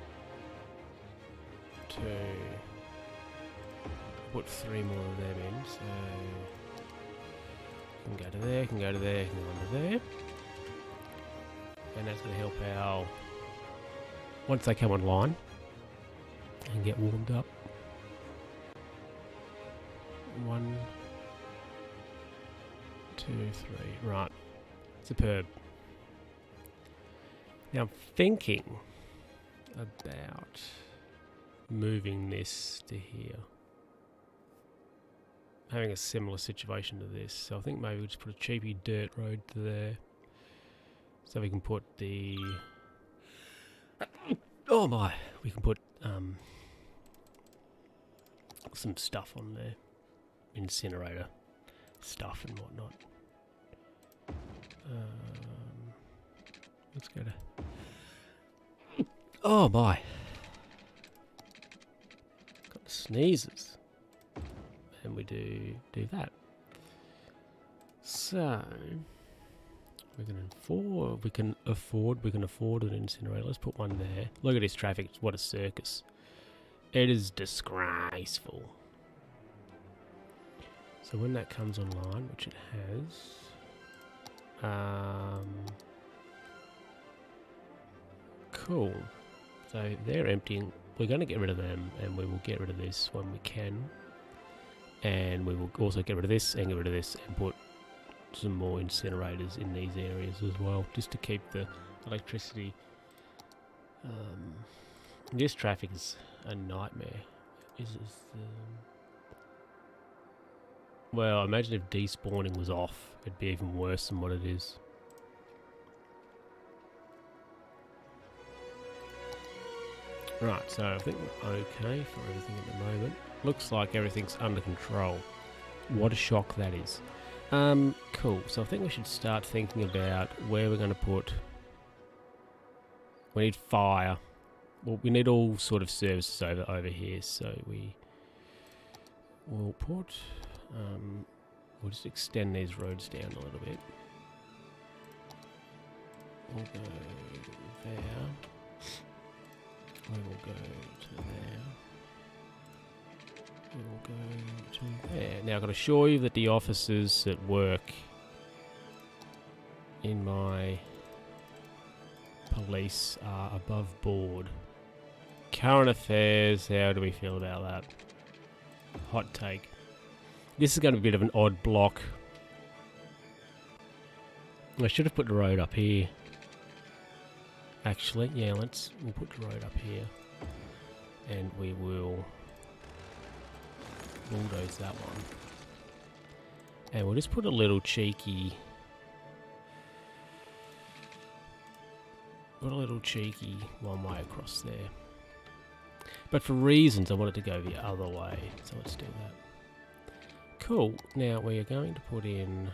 2... Put 3 more of them in, so... Can go to there, can go to there, can go under there. And that's going to help our... Once they come online and get warmed up. 1, 2, 3. Right. Superb. Now I'm thinking about moving this to here. Having a similar situation to this. So I think maybe we'll just put a cheapy dirt road to there. So we can put the... Oh my! We can put some stuff on there. Incinerator stuff and whatnot. Let's go to... Oh my! Got the sneezes. And we do that. So we can afford an incinerator. Let's put one there. Look at this traffic. What a circus. It is disgraceful. So when that comes online, which it has, cool. So they're emptying. We're going to get rid of them, and we will get rid of this when we can. And we will also get rid of this and get rid of this and put some more incinerators in these areas as well, just to keep the electricity. This traffic is a nightmare. Well, imagine if despawning was off, it'd be even worse than what it is. Right, so I think we're okay for everything at the moment. Looks like everything's under control. What a shock that is. Cool. So I think we should start thinking about where we're going to put... We need fire. Well, we need all sort of services over here, so we'll put... we'll just extend these roads down a little bit. We'll go there. We will go to there. We will go to there. Now, I've got to assure you that the officers that work in my police are above board. Current affairs, how do we feel about that? Hot take. This is going to be a bit of an odd block. I should have put the road up here. Actually, yeah, we'll put the road up here. And we will bulldoze that one. And we'll just put a little cheeky... Put a little cheeky one way across there. But for reasons, I wanted to go the other way. So let's do that. Cool. Now we are going to put in...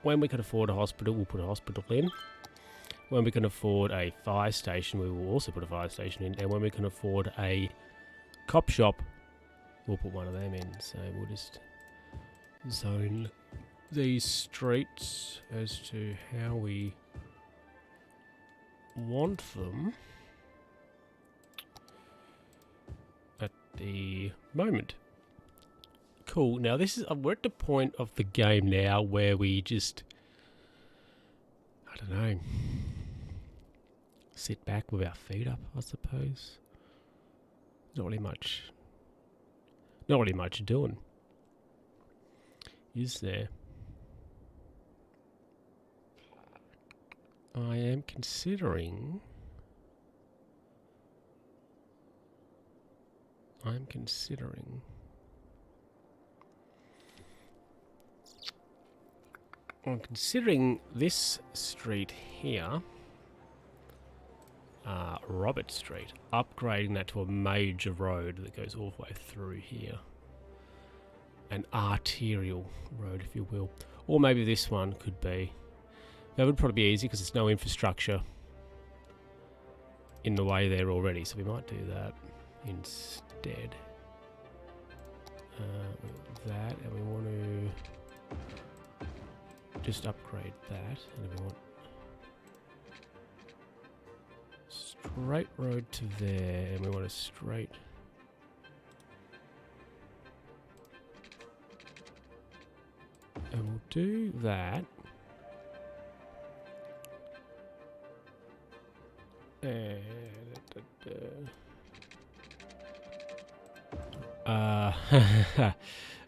When we can afford a hospital, we'll put a hospital in. When we can afford a fire station, we will also put a fire station in. And when we can afford a cop shop, we'll put one of them in. So we'll just zone these streets as to how we want them at the moment. Cool. Now this is we're at the point of the game now where we just, I don't know, sit back with our feet up, I suppose. Not really much doing, is there? I am considering. I'm considering this street here, Robert Street, upgrading that to a major road that goes all the way through here. An arterial road, if you will. Or maybe this one could be. That would probably be easy because there's no infrastructure in the way there already, so we might do that instead. That, and we want to just upgrade that, and we want straight road to there, and we want a straight and we'll do that.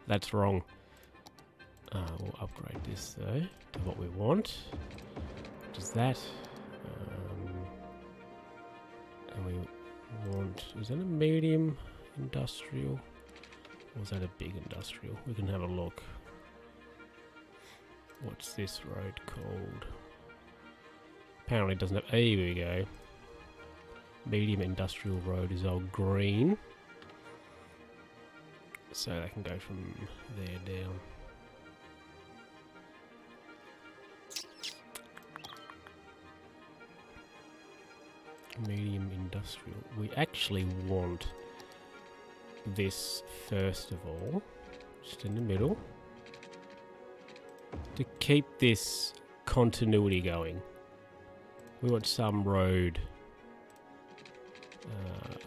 That's wrong. We'll upgrade this though to what we want, which is that. And we want, is that a medium industrial or is that a big industrial? We can have a look. What's this road called? Apparently it doesn't have, here we go. Medium industrial road is all green. So they can go from there down. Medium industrial. We actually want this first of all, just in the middle, to keep this continuity going. We want some road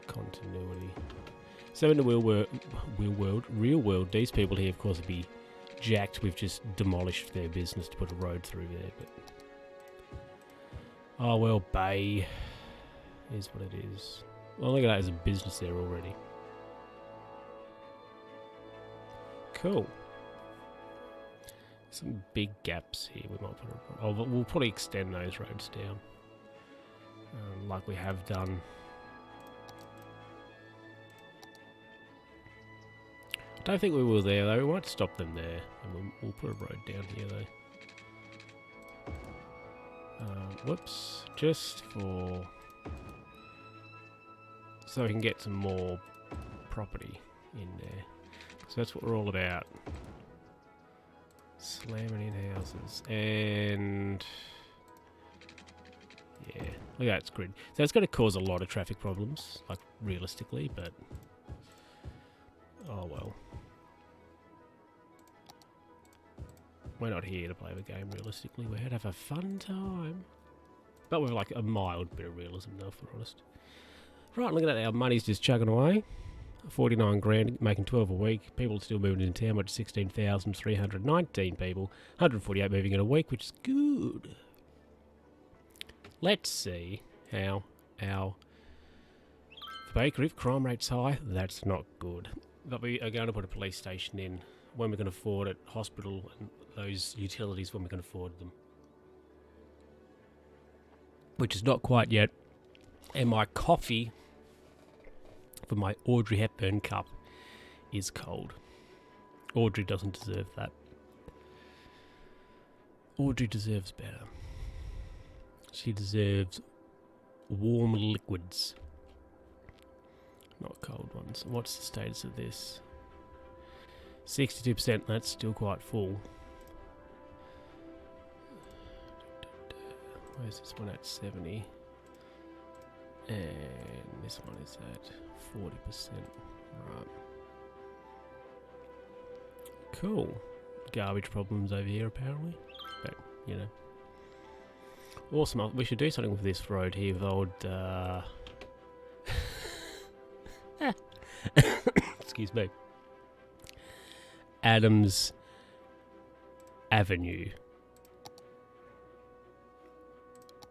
continuity. So in the real world, these people here, of course, would be jacked. We've just demolished their business to put a road through there. But oh well, Bay is what it is. Well, look at that, there's a business there already. Cool. Some big gaps here. We might put we'll probably extend those roads down, like we have done. I don't think we will there though. We might stop them there, and we'll put a road down here though. Whoops, just for so we can get some more property in there. So that's what we're all about. Slamming in houses. And yeah, look at that, it's grid. So it's going to cause a lot of traffic problems, like realistically, but oh well. We're not here to play the game realistically. We're here to have a fun time. But with like a mild bit of realism though, if we're honest. Right, look at that, our money's just chugging away. 49 grand, making 12 a week. People are still moving into town, which is 16,319 people. 148 moving in a week, which is good. Let's see how our bakery, if crime rate's high, that's not good. But we are going to put a police station in when we can afford it, hospital and those utilities when we can afford them. Which is not quite yet. And my coffee for my Audrey Hepburn cup is cold. Audrey doesn't deserve that. Audrey deserves better. She deserves warm liquids, not cold ones. What's the status of this? 62%, that's still quite full. Where's this one at 70? And this one is at 40%. Right. Cool. Garbage problems over here apparently. But, you know. Awesome. We should do something with this road here with old... excuse me. Adams Avenue.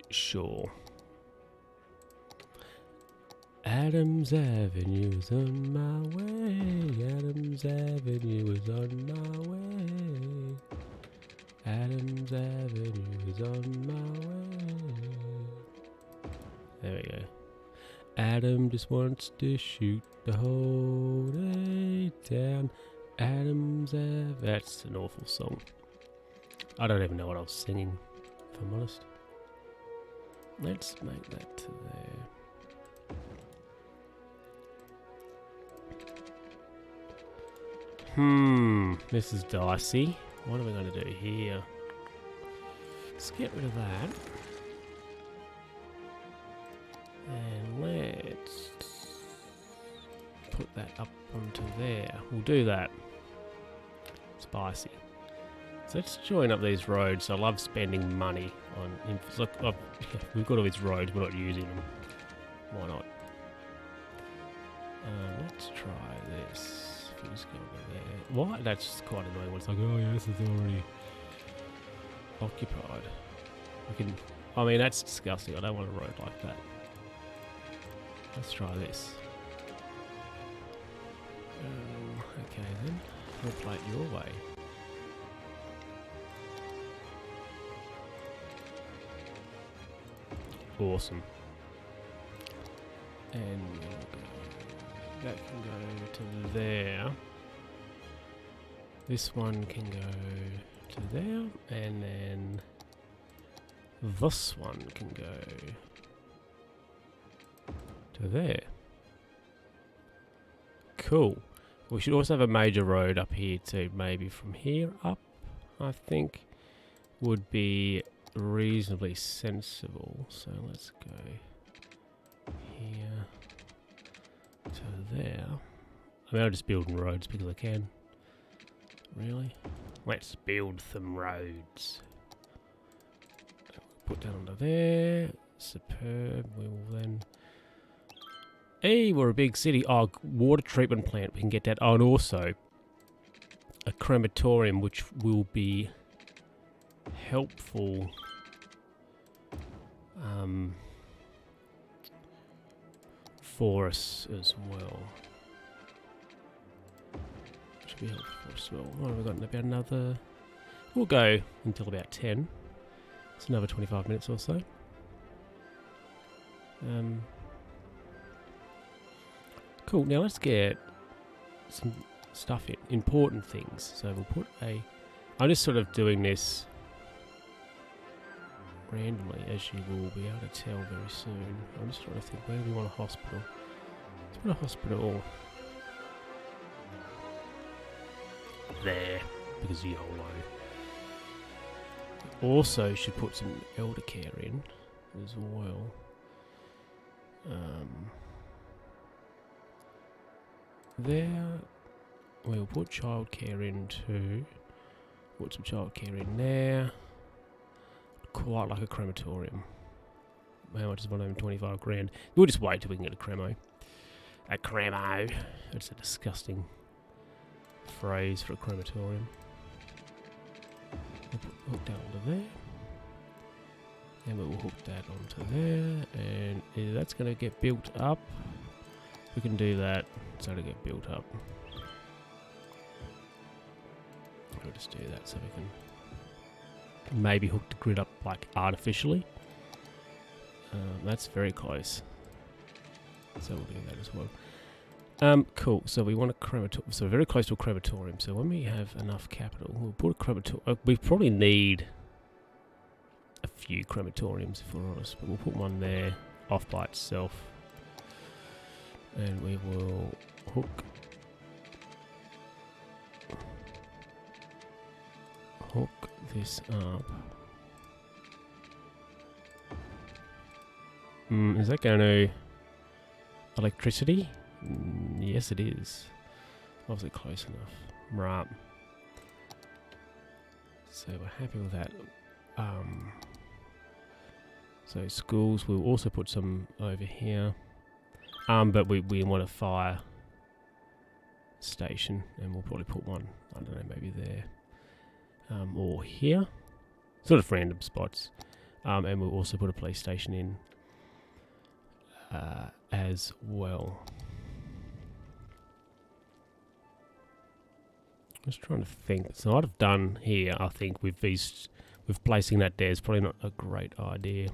Sure. Adams Avenue is on my way. Adams Avenue is on my way. Adams Avenue is on my way. There we go. Adam just wants to shoot the whole day down. Adams Avenue. That's an awful song. I don't even know what I was singing, if I'm honest. Let's make that to there. This is dicey. What are we going to do here? Let's get rid of that. And let's put that up onto there. We'll do that. Spicy. So let's join up these roads. I love spending money on... Look, we've got all these roads, we're not using them. Why not? Let's try this. Just go over there. What? That's quite annoying. It's like, oh yeah, this is already occupied. We can... I mean, that's disgusting. I don't want a road like that. Let's try this. Okay then. We'll play it your way. Awesome. And that can go to there. This one can go to there, and then this one can go to there. Cool. We should also have a major road up here too. Maybe from here up, I think, would be reasonably sensible. So let's go here to there. I mean, I'm just building roads because I can. Really? Let's build some roads. Put that under there. Superb. We will then... Hey, we're a big city. Oh, water treatment plant. We can get that. Oh, and also a crematorium, which will be helpful. For us as well. Should be helpful as well. What have we got? About another We'll go until about 10. It's another 25 minutes or so. Cool. Now let's get some stuff in. Important things. So we'll put a... I'm just sort of doing this randomly, as you will be able to tell very soon. I'm just trying to think, where do we want a hospital? Let's put a hospital there, because YOLO. Also should put some elder care in as well. There, we'll put childcare in too. Put some childcare in there. Quite like a crematorium. How much is one of them? 25 grand. We'll just wait till we can get a cremo. A cremo. That's a disgusting phrase for a crematorium. We'll hook that onto there. And we'll hook that onto there. And either that's going to get built up. We can do that. So to get built up. We'll just do that so we can maybe hook the grid up like artificially. That's very close. So we'll do that as well. Cool. So we want a crematorium. So we're very close to a crematorium. So when we have enough capital, we'll put a crematorium. We probably need a few crematoriums, if we're honest. But we'll put one there off by itself. And we will hook this up. Is that going to electricity? Yes, it is. Obviously close enough. Right. So we're happy with that. So schools, we'll also put some over here. But we want a fire station, and we'll probably put one, I don't know, maybe there. Or here. Sort of random spots. And we'll also put a police station in as well. Just trying to think. So what I've done here, I think, with placing that there is probably not a great idea.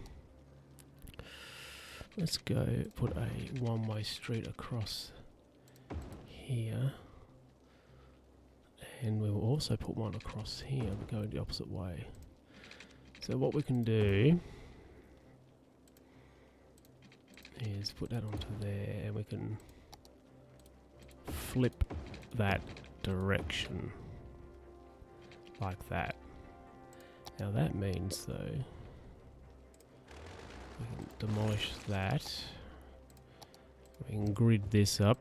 Let's go put a one-way street across here. And we will also put one across here, but going the opposite way. So what we can do is put that onto there, and we can flip that direction like that. Now that means, though, we can demolish that. We can grid this up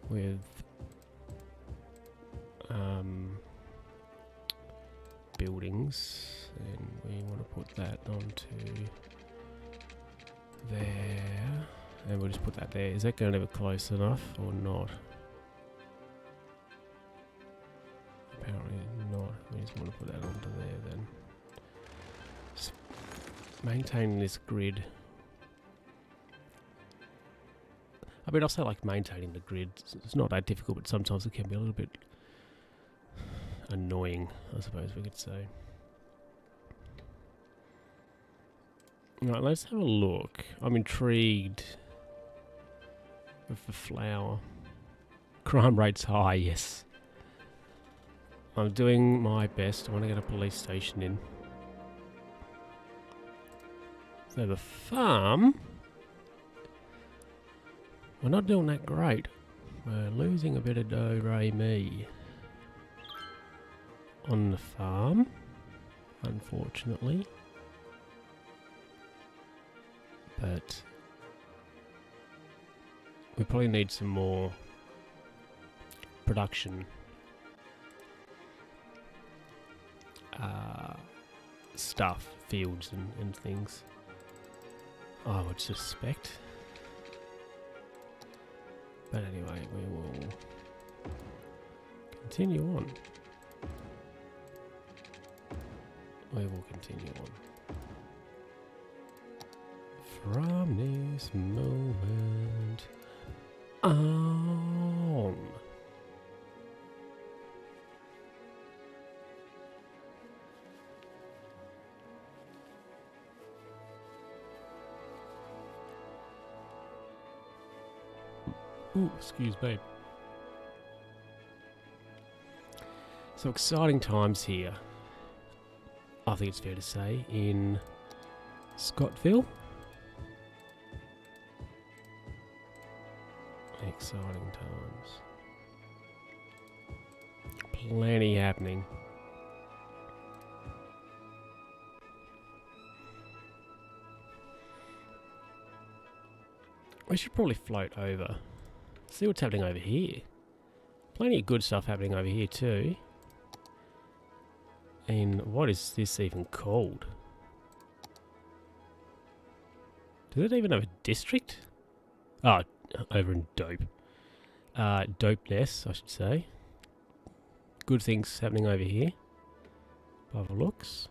with buildings, and we want to put that onto there, and we'll just put that there. Is that going to be close enough or not? Apparently not. We just want to put that onto there then. Just maintaining this grid. I mean, I'll say like maintaining the grid. It's not that difficult, but sometimes it can be a little bit annoying, I suppose we could say. Right, let's have a look. I'm intrigued with the flower. Crime rate's high, yes. I'm doing my best. I want to get a police station in. So the farm, we're not doing that great. We're losing a bit of do-re-mi on the farm, unfortunately. But we probably need some more production stuff, fields and things, I would suspect. But anyway, we will continue on. We will continue on. From this moment on. Ooh, excuse me. So exciting times here, I think it's fair to say, in Scottville. Exciting times. Plenty happening. We should probably float over. See what's happening over here. Plenty of good stuff happening over here too. And what is this even called? Does it even have a district? Oh, over in Dope. Dopeness, I should say. Good things happening over here. By the looks.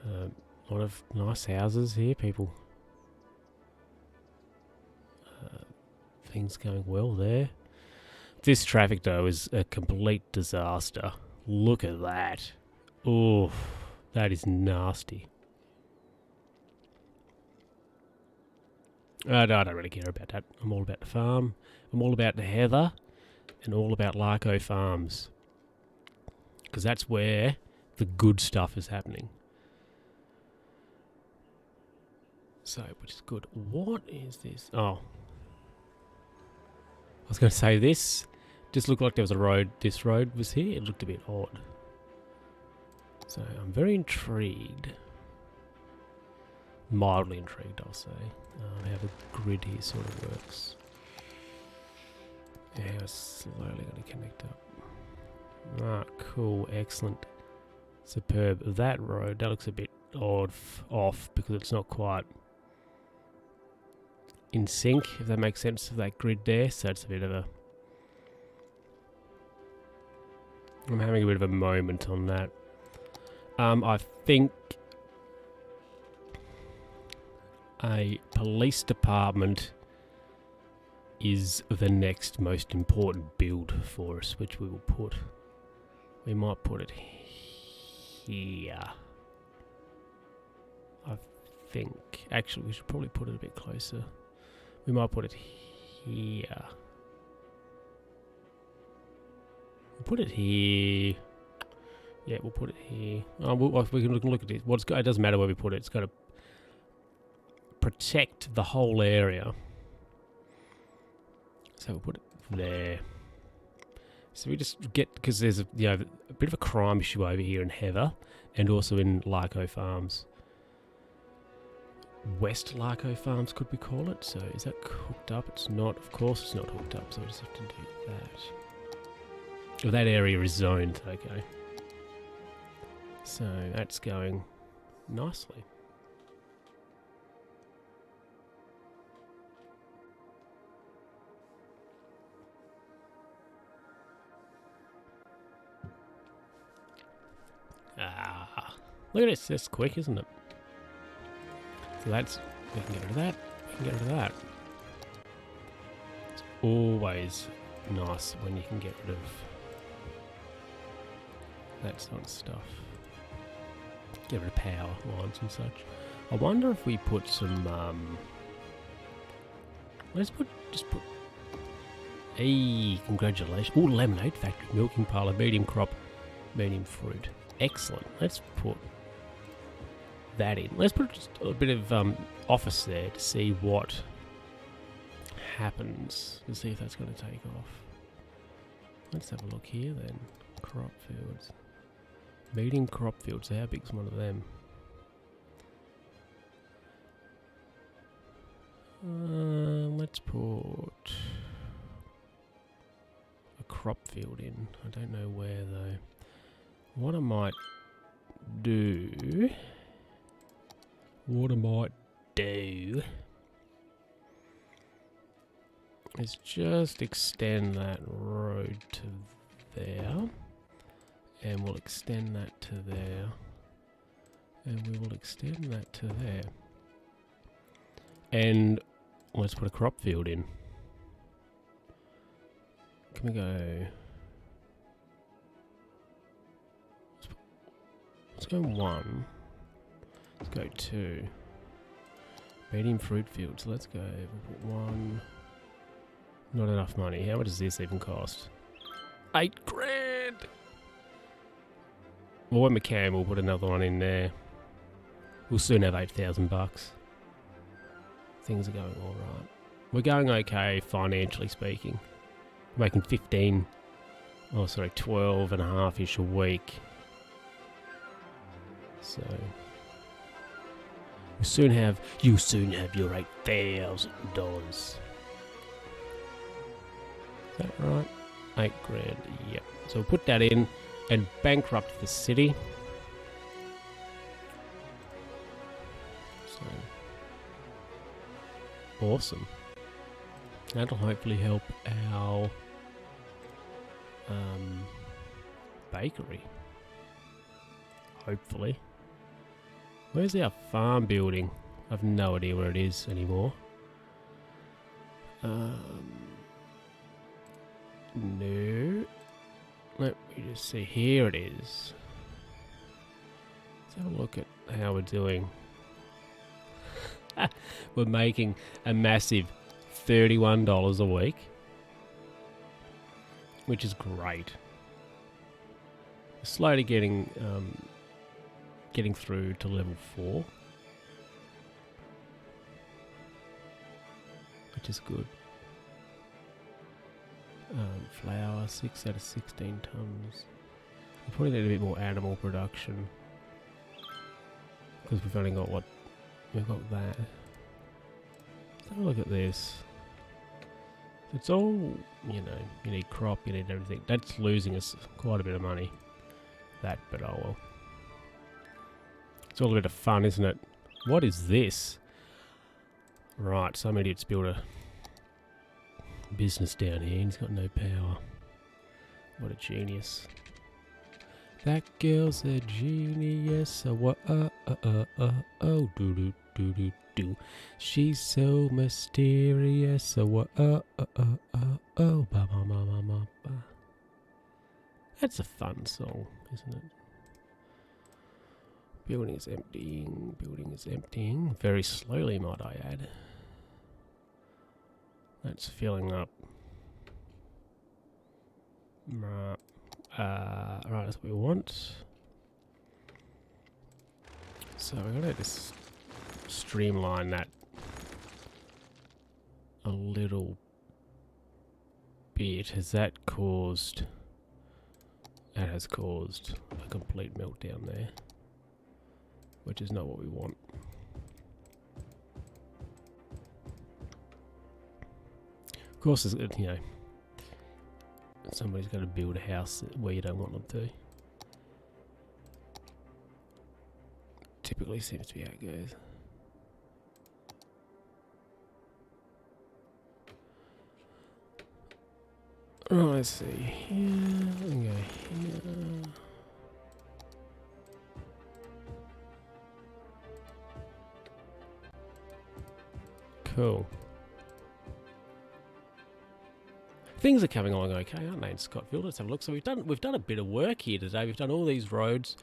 A lot of nice houses here, people. Things going well there. This traffic though is a complete disaster. Look at that. Oh, that is nasty. I don't really care about that. I'm all about the farm. I'm all about the heather. And all about Larco Farms. Because that's where the good stuff is happening. So, which is good. What is this? Oh. I was going to say this just looked like there was a road. This road was here. It looked a bit odd. So I'm very intrigued. Mildly intrigued, I'll say. How the grid here sort of works. Yeah, it's slowly going to connect up. Ah, cool. Excellent. Superb. That road, that looks a bit odd off because it's not quite in sync, if that makes sense, of that grid there. So it's a bit of a... I'm having a bit of a moment on that. I think a police department is the next most important build for us, which we will put... We might put it here. I think... Actually, we should probably put it a bit closer. We might put it here. We'll put it here. Yeah, we'll put it here. We can look at it. It doesn't matter where we put it. It's got to protect the whole area. So we'll put it there. So we just get... Because there's a bit of a crime issue over here in Heather. And also in Larco Farms. West Larco Farms, could we call it? So is that hooked up? It's not. Of course it's not hooked up, so we just have to do that. Oh, that area is zoned, okay. So that's going nicely. Ah, look at this. That's quick, isn't it? So that's, we can get rid of that, we can get rid of that. It's always nice when you can get rid of that sort of stuff. Get rid of power lines and such. I wonder if we put some, just put, hey, congratulations. Oh, lemonade factory, milking parlour, medium crop, medium fruit. Excellent. Let's put that in. Let's put just a bit of office there to see what happens, to see if that's going to take off. Let's have a look here then. Crop fields. Medium crop fields. How big's one of them? Let's put a crop field in. I don't know where though. What I might do... is just extend that road to there, and we'll extend that to there, and we will extend that to there, and let's put a crop field in. Can we go... Let's go 1. Let's go 2. Medium fruit fields. Let's go. We'll put 1, Not enough money. How much does this even cost? 8 grand! Well, when we can, we'll put another one in there. We'll soon have 8,000 bucks. Things are going all right. We're going okay, financially speaking. We're making 15, oh sorry, 12 and a half-ish a week. So, you'll soon have your $8,000. Is that right? 8 grand, yep. So we'll put that in and bankrupt the city. So, awesome. That'll hopefully help our bakery. Hopefully. Where's our farm building? I've no idea where it is anymore. No. Let me just see. Here it is. Let's have a look at how we're doing. We're making a massive $31 a week, which is great. We're slowly getting through to level 4, which is good. Flour, 6 out of 16 tons. We probably need a bit more animal production because we've only got what we've got that. Let's have a look at this. It's all, you know, you need crop, you need everything. That's losing us quite a bit of money. That, but oh well. It's all a bit of fun, isn't it? What is this? Right, some idiot's built a business down here and he's got no power. What a genius. That girl's a genius. Oh, do do do do do. She's so mysterious. Oh, ba ba ba ba ba. That's a fun song, isn't it? Building is emptying. Building is emptying. Very slowly, might I add. That's filling up. Right, that's what we want. So we're going to just streamline that a little bit. Has that caused... That has caused a complete meltdown there, which is not what we want. Of course, you know, somebody's got to build a house where you don't want them to. Typically seems to be how it goes. Right, let's see. Here, we can go here. Cool. Things are coming along okay, aren't they, in Scottville? Let's have a look. So we've done a bit of work here today. We've done all these roads,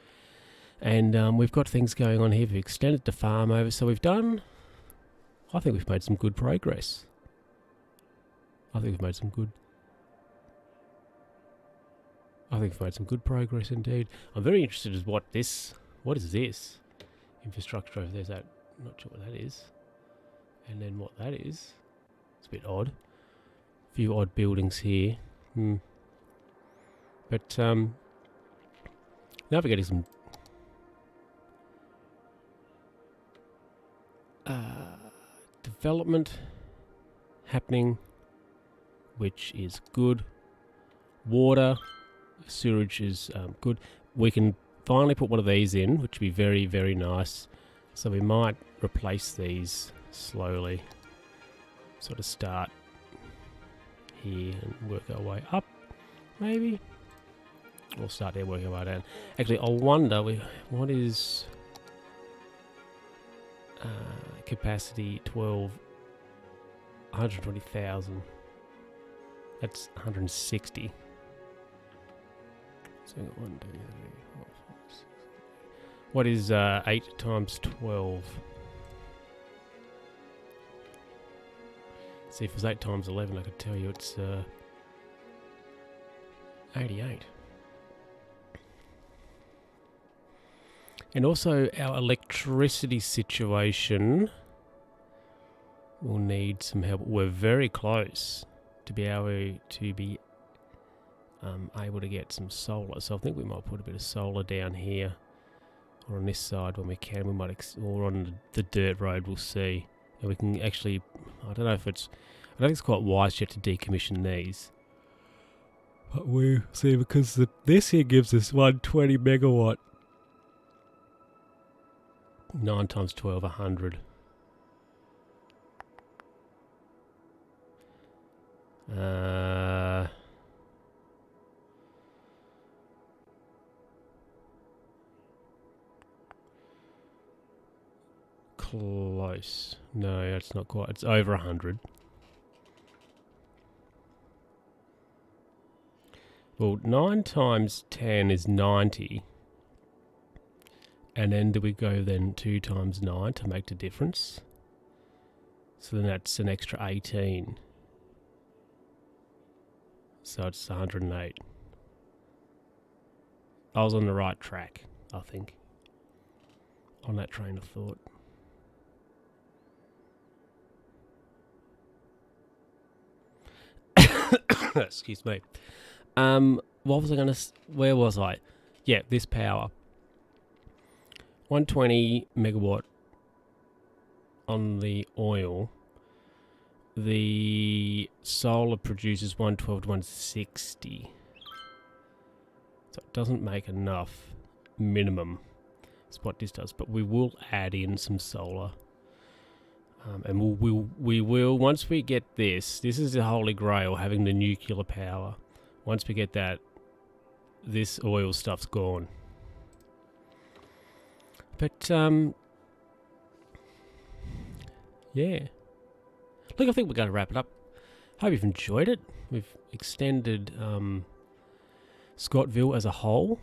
and we've got things going on here. We've extended the farm over, so we've done. I think we've made some good progress. I think we've made some good progress indeed. I'm very interested in what is this infrastructure over there? Is that, I'm not sure what that is, and then what that is. It's a bit odd. Few odd buildings here. But now we're getting some development happening, which is good. Water, sewage is good. We can finally put one of these in, which would be very, very nice. So we might replace these slowly. Sort of start here and work our way up, maybe. We'll start there, working our way down. Actually, I wonder what is capacity 12, 120,000. That's 160. So 1, 2, 3, 4, 5, 6. What is 8 times 12? See, if it was 8 times 11, I could tell you it's 88. And also our electricity situation will need some help. We're very close to be able to get some solar. So I think we might put a bit of solar down here or on this side when we can. We might, or on the dirt road, we'll see. And we can actually, I don't think it's quite wise yet to decommission these. But we see, because this here gives us 120 megawatt. 9 times 12, 100. Close. No, it's not quite. It's over 100. Well, 9 times 10 is 90. And then do we go then 2 times 9 to make the difference? So then that's an extra 18. So it's 108. I was on the right track, I think. On that train of thought. Excuse me. What was I going to... Where was I? Yeah, this power. 120 megawatt on the oil. The solar produces 112 to 160. So it doesn't make enough minimum. That's what this does. But we will add in some solar. And we will, once we get this is the holy grail, having the nuclear power. Once we get that, this oil stuff's gone. But, yeah. Look, I think we're going to wrap it up. Hope you've enjoyed it. We've extended Scottville as a whole.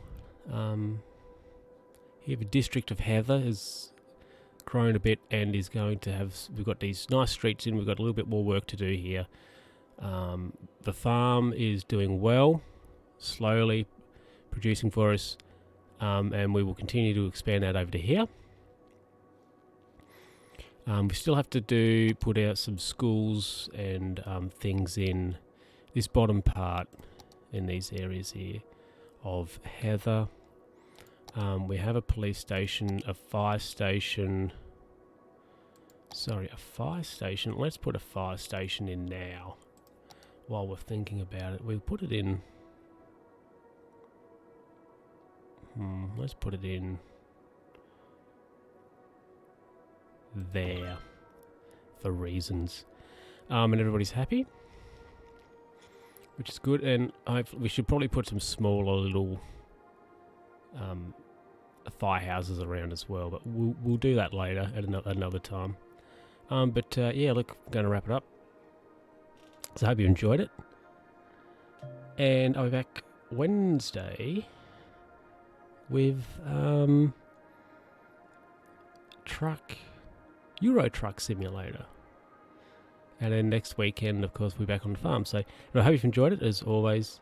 Here, the district of Heather has grown a bit and is going to have... We've got these nice streets in. We've got a little bit more work to do here. The farm is doing well, slowly producing for us. And we will continue to expand that over to here. We still have to put out some schools and things in this bottom part in these areas here of Heather. We have a police station, a fire station. Sorry, a fire station. Let's put a fire station in now while we're thinking about it. We'll put it in... let's put it in there for reasons. And everybody's happy, which is good. And we should probably put some smaller little firehouses around as well, but we'll do that later at another time. Yeah, look, I'm going to wrap it up. So I hope you enjoyed it, and I'll be back Wednesday with Euro Truck Simulator. And then next weekend, of course, we'll be back on the farm. So I hope you've enjoyed it, as always.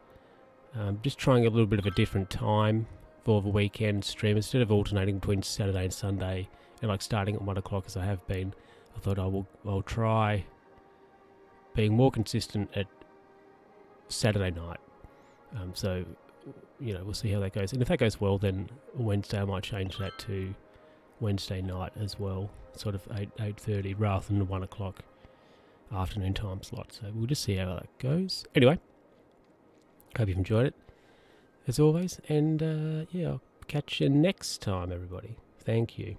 Just trying a little bit of a different time for the weekend stream. Instead of alternating between Saturday and Sunday, and like starting at 1 o'clock as I have been, I thought I'll try being more consistent at Saturday night. So, we'll see how that goes. And if that goes well, then Wednesday I might change that to Wednesday night as well, sort of 8:30 rather than the 1 o'clock afternoon time slot. So we'll just see how that goes. Anyway, hope you've enjoyed it, as always. And, I'll catch you next time, everybody. Thank you.